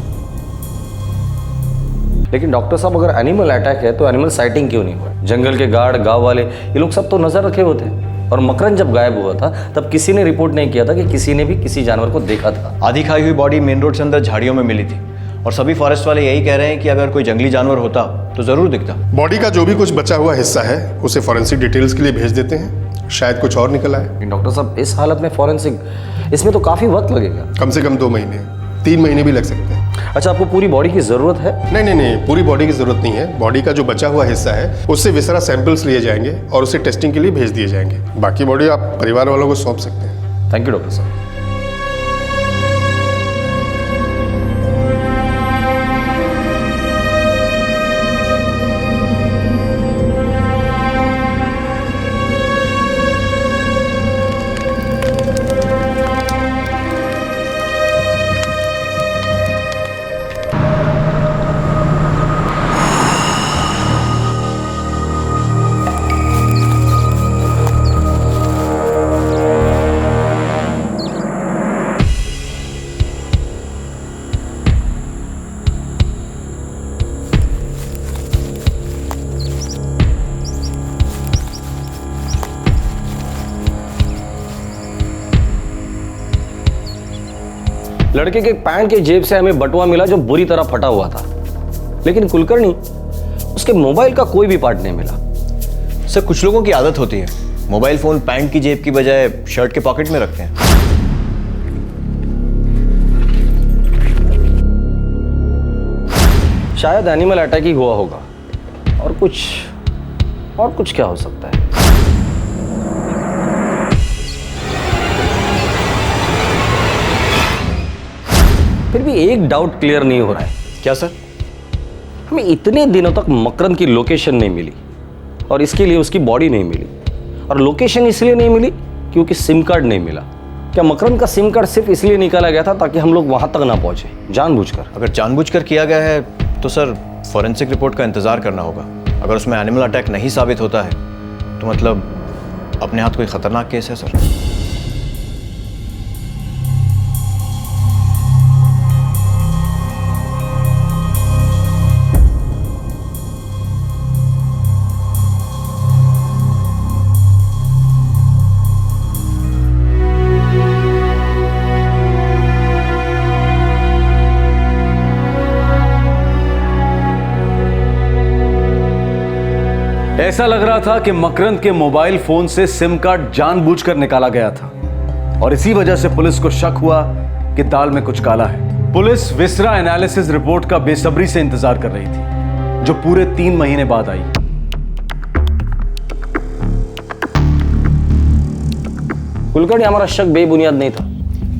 लेकिन डॉक्टर साहब, अगर एनिमल अटैक है तो एनिमल साइटिंग क्यों नहीं हुआ? जंगल के गार्ड, गांव वाले, ये लोग सब तो नजर रखे हुए थे। और मकरंद जब गायब हुआ था तब किसी ने रिपोर्ट नहीं किया था कि किसी ने भी किसी जानवर को देखा था। आधी खाई हुई बॉडी मेन रोड से अंदर झाड़ियों में मिली थी, और सभी फॉरेस्ट वाले यही कह रहे हैं कि अगर कोई जंगली जानवर होता तो जरूर दिखता। बॉडी का जो भी कुछ बचा हुआ हिस्सा है उसे फॉरेंसिक डिटेल्स के लिए भेज देते हैं, शायद कुछ और निकल आए। डॉक्टर साहब, इस हालत में फॉरेंसिक, इसमें तो काफी वक्त लगेगा। कम से कम 2 महीने, 3 महीने भी लग सकते हैं। अच्छा, आपको पूरी बॉडी की जरूरत है? नहीं, पूरी बॉडी की जरूरत नहीं है। बॉडी का जो बचा हुआ हिस्सा है उससे विसरा सैंपल्स लिए जाएंगे और उसे टेस्टिंग के लिए भेज दिए जाएंगे। बाकी बॉडी आप परिवार वालों को सौंप सकते हैं। थैंक यू डॉक्टर साहब। लड़के के पैंट के जेब से हमें बटुआ मिला जो बुरी तरह फटा हुआ था, लेकिन कुलकर्णी, उसके मोबाइल का कोई भी पार्ट नहीं मिला। सर, कुछ लोगों की आदत होती है, मोबाइल फोन पैंट की जेब की बजाय शर्ट के पॉकेट में रखते हैं। शायद एनिमल अटैक ही हुआ होगा, और कुछ क्या हो सकता है? फिर भी एक डाउट क्लियर नहीं हो रहा है। क्या सर? हमें इतने दिनों तक मकरंद की लोकेशन नहीं मिली, और इसके लिए उसकी बॉडी नहीं मिली, और लोकेशन इसलिए नहीं मिली क्योंकि सिम कार्ड नहीं मिला। क्या मकरंद का सिम कार्ड सिर्फ इसलिए निकाला गया था ताकि हम लोग वहां तक ना पहुंचे, जानबूझकर? अगर जानबूझकर किया गया है तो सर फॉरेंसिक रिपोर्ट का इंतजार करना होगा। अगर उसमें एनिमल अटैक नहीं साबित होता है तो मतलब अपने हाथ कोई खतरनाक केस है सर। ऐसा लग रहा था कि मकरंद के मोबाइल फोन से सिम कार्ड जानबूझकर निकाला गया था, और इसी वजह से पुलिस को शक हुआ कि दाल में कुछ काला है। पुलिस विसरा एनालिसिस रिपोर्ट का बेसब्री से इंतजार कर रही थी, जो पूरे 3 महीने बाद आई। कुलकर्णी, हमारा शक बेबुनियाद नहीं था।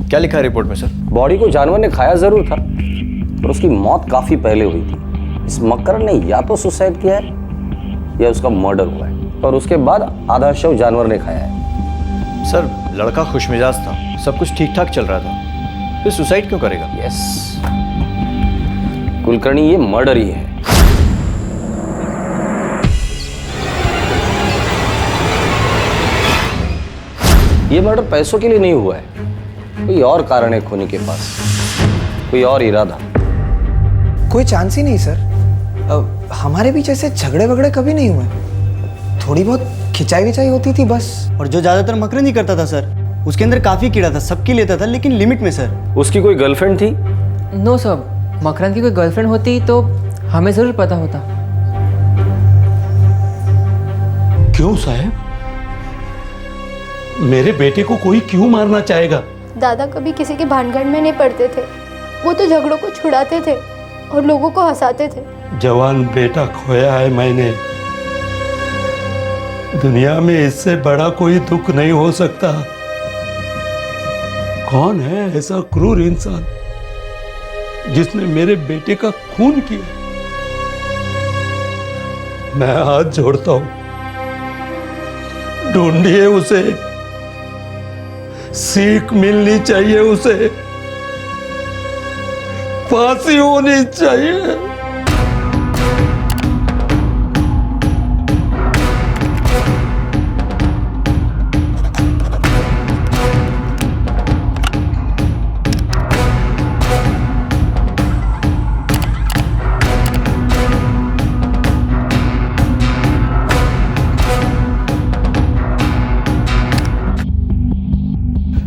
क्या लिखा है रिपोर्ट में सर? बॉडी को जानवर ने खाया जरूर था, पर उसकी मौत काफी पहले हुई थी। इस मकरंद ने या तो सुसाइड किया है या उसका मर्डर हुआ है, और उसके बाद आधा शव जानवर ने खाया है। सर, लड़का खुशमिजाज था, सब कुछ ठीक ठाक चल रहा था, फिर सुसाइड क्यों करेगा? यस कुलकर्णी, ये मर्डर ही है। ये मर्डर पैसों के लिए नहीं हुआ है, कोई और कारण है खोने के पास, कोई और इरादा। कोई चांस ही नहीं सर। हमारे बीच ऐसे झगड़े वगड़े कभी नहीं हुए, थोड़ी बहुत खिंचाई विचाई होती थी बस। और जो ज़्यादातर मकरंद ही करता था सर, उसके अंदर काफ़ी कीड़ा था, सबकी लेता था लेकिन लिमिट में सर। उसकी कोई गर्लफ्रेंड थी? नो सर, मकरंद की कोई गर्लफ्रेंड होती तो हमें ज़रूर पता होता। क्यों साहब? मेरे बेटे को कोई क्यों मारना चाहेगा? दादा कभी किसी के भानगढ़ में नहीं पड़ते थे, वो तो झगड़ों को छुड़ाते थे और लोगों को हंसाते थे। जवान बेटा खोया है मैंने, दुनिया में इससे बड़ा कोई दुख नहीं हो सकता। कौन है ऐसा क्रूर इंसान जिसने मेरे बेटे का खून किया? मैं हाथ जोड़ता हूं, ढूंढिए उसे, सीख मिलनी चाहिए उसे, फांसी होनी चाहिए।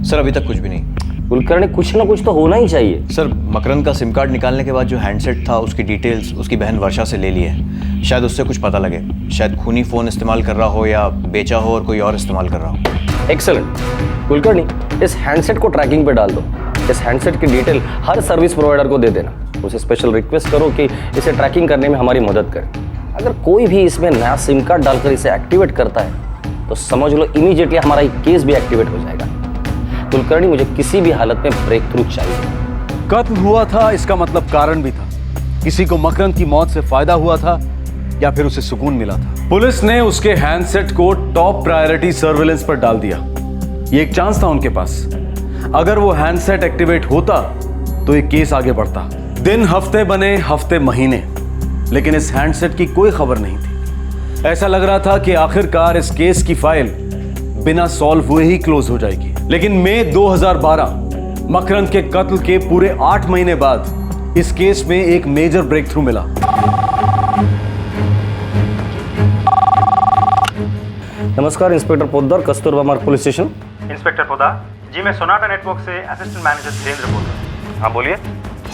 सर अभी तक कुछ भी नहीं। कुलकर्णी, कुछ ना कुछ तो होना ही चाहिए। सर मकरंद का सिम कार्ड निकालने के बाद जो हैंडसेट था उसकी डिटेल्स उसकी बहन वर्षा से ले ली है। शायद उससे कुछ पता लगे, शायद खूनी फ़ोन इस्तेमाल कर रहा हो या बेचा हो और कोई और इस्तेमाल कर रहा हो। एक्सेलेंट कुलकर्णी, इस हैंडसेट को ट्रैकिंग पे डाल दो। इस हैंडसेट की डिटेल हर सर्विस प्रोवाइडर को दे देना। उसे स्पेशल रिक्वेस्ट करो कि इसे ट्रैकिंग करने में हमारी मदद करें। अगर कोई भी इसमें नया सिम कार्ड डालकर इसे एक्टिवेट करता है तो समझ लो इमीडिएटली हमारा ये केस भी एक्टिवेट हो जाएगा। कुलकर्णी, मुझे किसी भी हालत में ब्रेक थ्रू चाहिए। कत्ल हुआ था, इसका मतलब कारण भी था। किसी को मकरंद की मौत से फायदा हुआ था या फिर उसे सुकून मिला था। पुलिस ने उसके हैंडसेट को टॉप प्रायोरिटी सर्विलेंस पर डाल दिया। ये एक चांस था उनके पास। अगर वो हैंडसेट एक्टिवेट होता तो ये केस आगे बढ़ता। दिन हफ्ते बने, हफ्ते महीने, लेकिन इस हैंडसेट की कोई खबर नहीं थी। ऐसा लग रहा था कि आखिरकार इस केस की फाइल बिना सॉल्व हुए ही क्लोज हो जाएगी। लेकिन मई 2012 मकरंद के कत्ल के पूरे 8 महीने बाद इस केस में एक मेजर ब्रेक थ्रू मिला। नमस्कार इंस्पेक्टर पोद्दार, कस्तूरबा मार्ग पुलिस स्टेशन। इंस्पेक्टर पोद्दार जी, मैं सोनाटा नेटवर्क से असिस्टेंट मैनेजर धीरेन्द्र बोल रहा हूँ। हाँ बोलिए।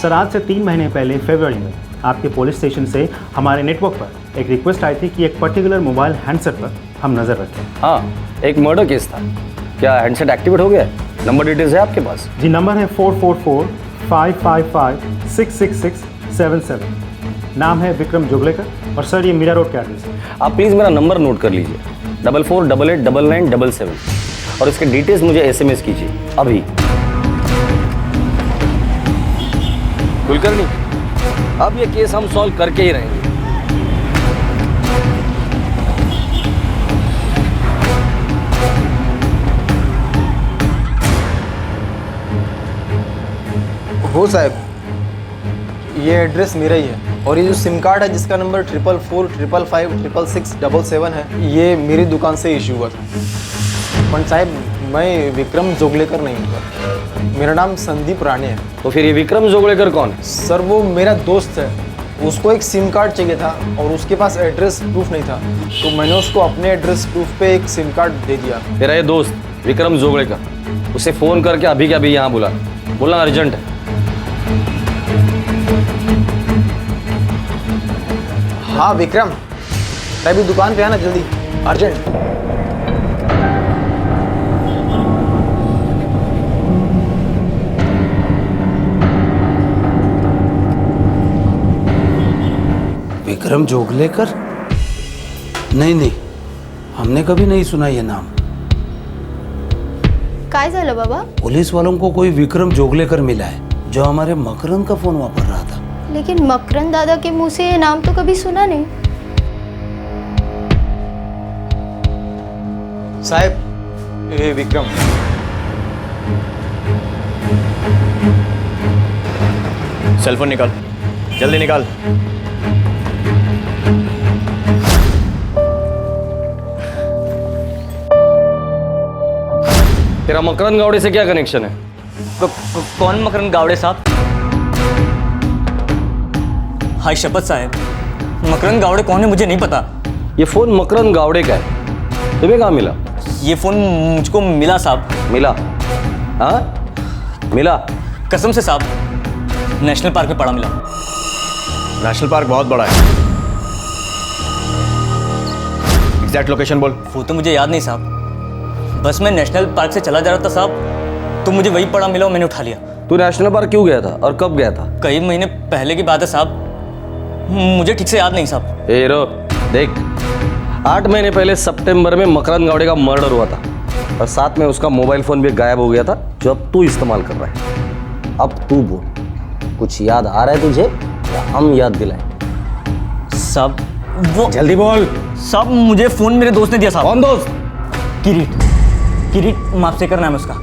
सर, आज से 3 महीने पहले फरवरी में आपके पुलिस स्टेशन से हमारे नेटवर्क पर एक रिक्वेस्ट आई थी कि एक पर्टिकुलर मोबाइल हैंडसेट पर हम नज़र रखें। हाँ, एक मर्डर केस था। क्या हैंडसेट एक्टिवेट हो गया? नंबर डिटेल्स है आपके पास? जी, नंबर है 444-555-66677। नाम है विक्रम जोगलेकर और सर ये मीरा रोड का एड्रेस है। आप प्लीज़ मेरा नंबर नोट कर लीजिए, 44889997 और इसके डिटेल्स मुझे SMS कीजिए अभी। कुलकर्णी, अब ये केस हम सॉल्व करके ही रहेंगे। हो साहब, ये एड्रेस मेरा ही है और ये जो सिम कार्ड है जिसका नंबर 444555667 है, ये मेरी दुकान से इशू हुआ था। पर साहब, मैं विक्रम जोगलेकर नहीं हूँ, मेरा नाम संदीप राणे है। तो फिर ये विक्रम जोगलेकर कौन है? सर, वो मेरा दोस्त है। उसको एक सिम कार्ड चाहिए था और उसके पास एड्रेस प्रूफ नहीं था, तो मैंने उसको अपने एड्रेस प्रूफ पे एक सिम कार्ड दे दिया। तेरा ये दोस्त विक्रम जोगलेकर, उसे फ़ोन करके अभी के अभी यहाँ बोलना अर्जेंट है। हाँ विक्रम, अभी दुकान पे आना जल्दी, अर्जेंट। विक्रम जोगलेकर? नहीं, हमने कभी नहीं सुना ये नाम। काय झालं बाबा? पुलिस वालों को कोई विक्रम जोगलेकर मिला है जो हमारे मकरंद का फोन वापर रहा था। लेकिन मकरंद दादा के मुंह से ये नाम तो कभी सुना नहीं। साहब, ये विक्रम। सेलफोन निकाल, जल्दी निकाल। तेरा मकरंद गावड़े से क्या कनेक्शन है? कौन मकरंद गावड़े साहब? हाय शपथ साहब, मकरंद गावड़े कौन है मुझे नहीं पता। ये फोन मकरंद गावड़े का है, तुम्हें कहाँ मिला? ये फोन मुझको मिला साहब। मिला? हाँ मिला? कसम से साहब, नेशनल पार्क में पड़ा मिला। नेशनल पार्क बहुत बड़ा है, एग्जैक्ट लोकेशन बोल। वो तो मुझे याद नहीं साहब, बस मैं नेशनल पार्क से चला जा रहा था साहब, तो मुझे वही पड़ा मिला और मैंने उठा लिया। तू नेशनल पार्क क्यों गया था और कब गया था? कई महीने पहले की बात है साहब, मुझे ठीक से याद नहीं साहब। ए रो देख, 8 महीने पहले सितंबर में मकरंद गावड़े का मर्डर हुआ था और साथ में उसका मोबाइल फोन भी गायब हो गया था जो अब तू इस्तेमाल कर रहा है। अब तू बोल, कुछ याद आ रहा है तुझे या हम याद दिलाएं? साहब वो जल्दी बोल। साहब मुझे फोन मेरे दोस्त ने दिया साहब। कौन दोस्त? किरीट मापसेकर नाम है उसका।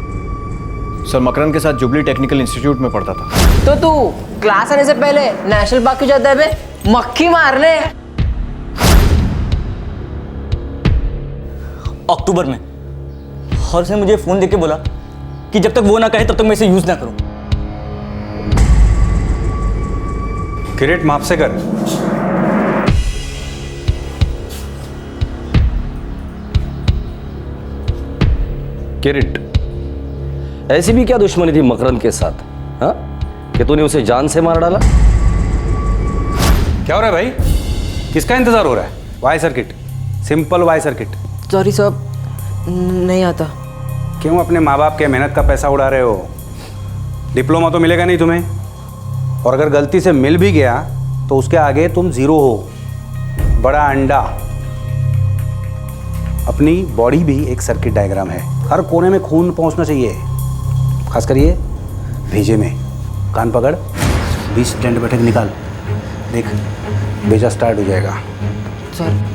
सर मकरंद के साथ जुबली टेक्निकल इंस्टीट्यूट में पढ़ता था। तो तू क्लास आने से पहले नेशनल पार्क क्यों जाता है बे? मक्खी मारने। अक्टूबर में, और उसने मुझे फोन देके बोला कि जब तक वो ना कहे तब तक मैं इसे यूज ना करूं। किरीट मापसेकर, किरीट, ऐसी भी क्या दुश्मनी थी मकरंद के साथ, हाँ, कि तूने उसे जान से मार डाला? क्या हो रहा है भाई? किसका इंतजार हो रहा है? Y circuit, simple Y circuit. Sorry साहब, नहीं आता। क्यों अपने माँ बाप के मेहनत का पैसा उड़ा रहे हो? डिप्लोमा तो मिलेगा नहीं तुम्हें, और अगर गलती से मिल भी गया तो उसके आगे तुम जीरो हो, बड़ा अंडा। अपनी बॉडी भी एक सर्किट डायग्राम है, हर कोने में खून पहुंचना चाहिए, खास कर ये भेजे में। कान पकड़, 20 दंड बैठक निकाल, देख भेजा स्टार्ट हो जाएगा।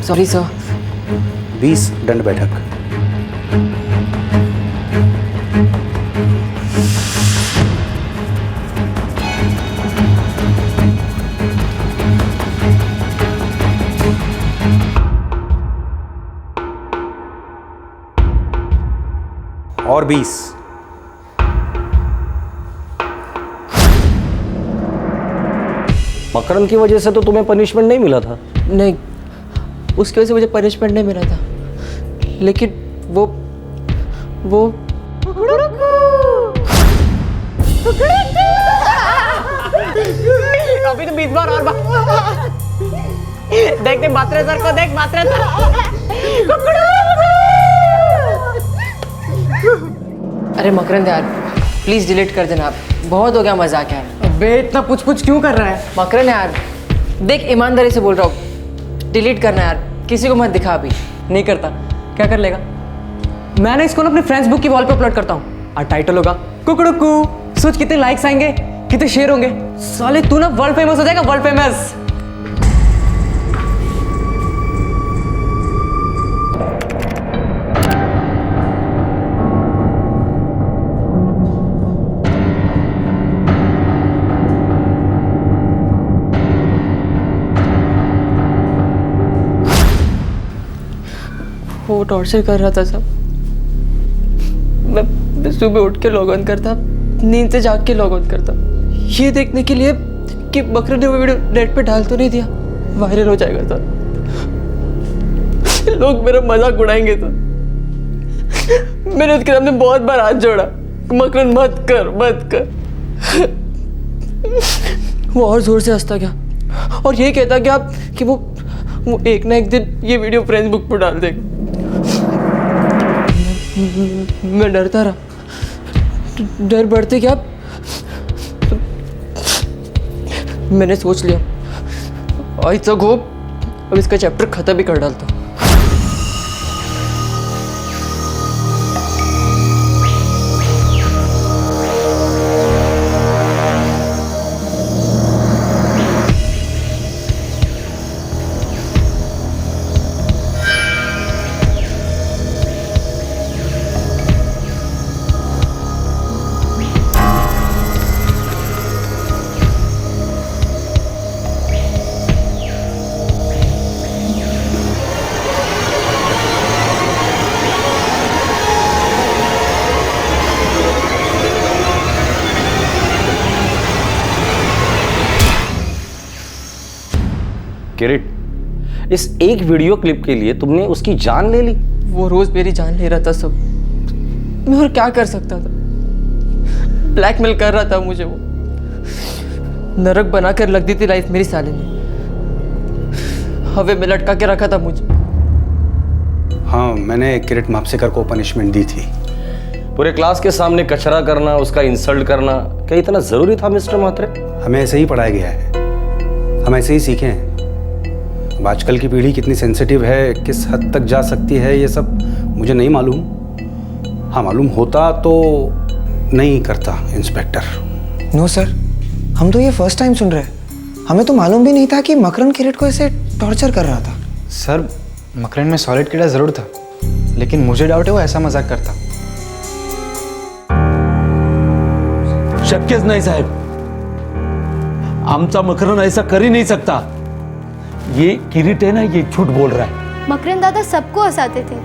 Sorry sir. 20 दंड बैठक। और 20। मकरंद की वजह से तो तुम्हें पनिशमेंट नहीं मिला था? नहीं, उसकी वजह से मुझे पनिशमेंट नहीं मिला था, लेकिन वो अभी तो 20 बार और देख मात्रे सर को, देख मात्रे सर। अरे मकरंद यार, प्लीज डिलीट कर देना, आप बहुत हो गया मजाक यार। अबे इतना पुछ क्यों कर रहा है? मकरंद यार देख, ईमानदारी से बोल रहा हूँ, डिलीट करना यार, किसी को मत दिखा अभी। नहीं करता। क्या कर लेगा? मैं ना इसको ना अपने फ्रेंड्स बुक की वॉल पे अपलोड करता हूँ और टाइटल होगा कुकड़ुकू। सोच कितने लाइक्स आएंगे, कितने शेयर होंगे। साले तू ना वर्ल्ड फेमस हो जाएगा, वर्ल्ड फेमस। वो टॉर्चर कर रहा था सब। मैं सुबह उठ के लॉग ऑन करता, नींद से जाग के लॉग ऑन करता, ये देखने के लिए कि मकरंद ने वो वीडियो नेट पे डाल तो नहीं दिया, वायरल हो जाएगा सर, लोग मेरा मजाक उड़ाएंगे तो। मैंने उसके सामने बहुत बार हाथ जोड़ा, मकरंद मत कर। वो और जोर से हंसता गया और ये कहता गया कि वो एक ना एक दिन ये वीडियो फ्रेंड्स बुक पर डाल देगा। मैं डरता रहा, डर बढ़ते क्या, मैंने सोच लिया आज तक हो, अब इसका चैप्टर खत्म भी कर डालता। किरीट, इस एक वीडियो क्लिप के लिए तुमने उसकी जान ले ली? वो रोज मेरी जान ले रहा था सब, मैं और क्या कर सकता था? ब्लैकमेल कर रहा था मुझे वो, नरक बनाकर लग दी थी लाइफ मेरी साले ने, हवे में लटका के रखा था मुझे। हाँ, मैंने किरीट मापसेकर को पनिशमेंट दी थी। पूरे क्लास के सामने कचरा करना, उसका इंसल्ट करना क्या इतना जरूरी था मिस्टर म्हात्रे? हमें ऐसे ही पढ़ाया गया है, हम ऐसे ही सीखे हैं। अब आजकल की पीढ़ी कितनी सेंसिटिव है, किस हद तक जा सकती है, ये सब मुझे नहीं मालूम। हाँ, मालूम होता तो नहीं करता इंस्पेक्टर। नो सर, हम तो ये फर्स्ट टाइम सुन रहे हैं। हमें तो मालूम भी नहीं था कि मकरंद किरीट को ऐसे टॉर्चर कर रहा था। सर, मकरंद में सॉलिड कीड़ा जरूर था, लेकिन मुझे डाउट है वो ऐसा मजाक करता। शक्यच नाही साहेब, आमचा मकरंद ऐसा कर ही नहीं सकता। ये किरीट है ना, ये झूठ बोल रहा है। मकरंद दादा सबको हंसाते थे,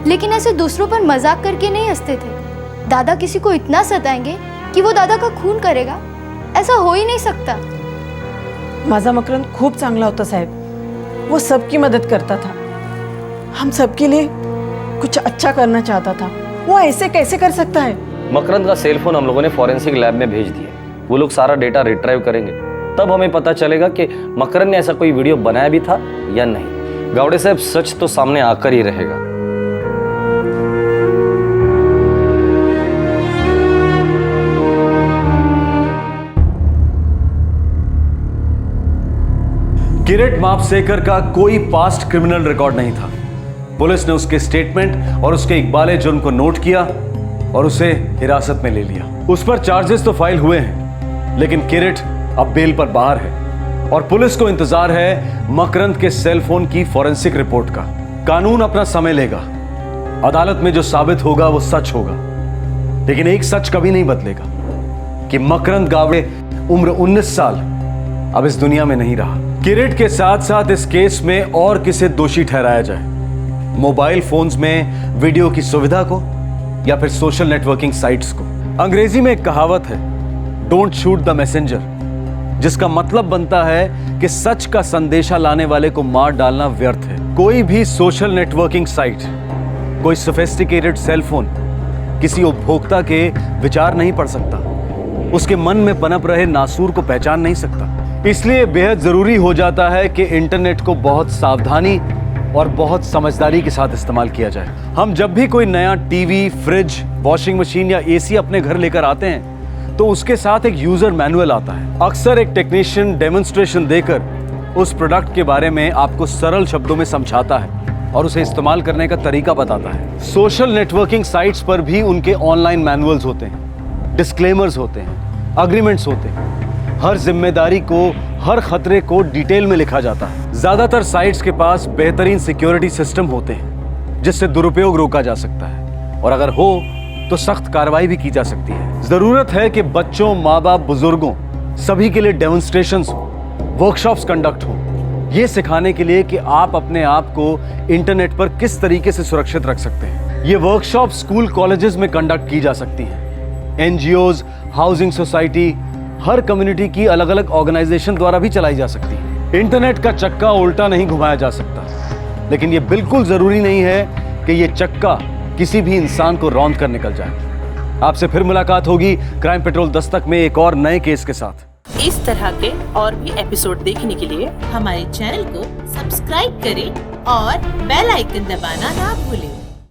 लेकिन ऐसे दूसरों पर मजाक करके नहीं हंसते थे। दादा किसी को इतना सताएंगे कि वो दादा का खून करेगा, ऐसा हो ही नहीं सकता। माझा मकरंद खूप चांगला होता साहेब, वो सबकी मदद करता था, हम सबके लिए कुछ अच्छा करना चाहता था। वो ऐसे कैसे कर सकता है? मकरंद का सेलफोन हम लोगों ने फॉरेंसिक लैब में भेज दिया, वो लोग सारा डेटा रिट्राइव करेंगे, तब हमें पता चलेगा कि मकरंद ने ऐसा कोई वीडियो बनाया भी था या नहीं। गावड़े साहब, सच तो सामने आकर ही रहेगा। किरीट मापसेकर का कोई पास्ट क्रिमिनल रिकॉर्ड नहीं था। पुलिस ने उसके स्टेटमेंट और उसके इकबाले जुर्म को नोट किया और उसे हिरासत में ले लिया। उस पर चार्जेस तो फाइल हुए हैं, लेकिन किरीट अब बेल पर बाहर है और पुलिस को इंतजार है मकरंद के सेल फोन की फॉरेंसिक रिपोर्ट का। कानून अपना समय लेगा, अदालत में जो साबित होगा वो सच होगा, लेकिन एक सच कभी नहीं बदलेगा कि मकरंद गावड़े उम्र 19 साल अब इस दुनिया में नहीं रहा। किरीट के साथ साथ इस केस में और किसे दोषी ठहराया जाए, मोबाइल फोन्स में वीडियो की सुविधा को या फिर सोशल नेटवर्किंग साइट्स को। अंग्रेजी में एक कहावत है, डोंट शूट द मैसेंजर, जिसका मतलब बनता है कि सच का संदेशा लाने वाले को मार डालना व्यर्थ है। कोई भी सोशल नेटवर्किंग साइट, कोई सोफिस्टिकेटेड सेलफोन किसी उपभोक्ता के विचार नहीं पढ़ सकता, उसके मन में पनप रहे नासूर को पहचान नहीं सकता। इसलिए बेहद जरूरी हो जाता है कि इंटरनेट को बहुत सावधानी और बहुत समझदारी के साथ इस्तेमाल किया जाए। हम जब भी कोई नया टीवी, फ्रिज, वॉशिंग मशीन या एसी अपने घर लेकर आते हैं तो उसके साथ एक यूजर मैनुअल आता है। अक्सर एक टेक्नीशियन डेमोन्स्ट्रेशन देकर उस प्रोडक्ट के बारे में आपको सरल शब्दों में समझाता है और उसे इस्तेमाल करने का तरीका बताता है। सोशल नेटवर्किंग साइट्स पर भी उनके ऑनलाइन मैनुअल्स होते हैं, डिस्क्लेमर्स होते हैं, अग्रीमेंट्स होते हैं। हर जिम्मेदारी को, हर खतरे को डिटेल में लिखा जाता है। ज्यादातर साइट्स के पास बेहतरीन सिक्योरिटी सिस्टम होते हैं जिससे दुरुपयोग रोका जा सकता है और अगर हो तो सख्त कार्रवाई भी की जा सकती है। जरूरत है कि बच्चों, माँ बाप, बुजुर्गों सभी के लिए डेमोन्स्ट्रेशंस हो, वर्कशॉप्स कंडक्ट हो, ये सिखाने के लिए कि आप अपने आप को इंटरनेट पर किस तरीके से सुरक्षित रख सकते हैं। ये वर्कशॉप स्कूल, कॉलेजेस में कंडक्ट की जा सकती हैं। एनजीओज, हाउसिंग सोसाइटी, हर कम्युनिटी की अलग अलग ऑर्गेनाइजेशन द्वारा भी चलाई जा सकती है। इंटरनेट का चक्का उल्टा नहीं घुमाया जा सकता, लेकिन यह बिल्कुल जरूरी नहीं है कि यह चक्का किसी भी इंसान को रौंद कर निकल जाए। आपसे फिर मुलाकात होगी क्राइम पेट्रोल दस्तक में एक और नए केस के साथ। इस तरह के और भी एपिसोड देखने के लिए हमारे चैनल को सब्सक्राइब करें और बेल आइकन दबाना ना भूलें।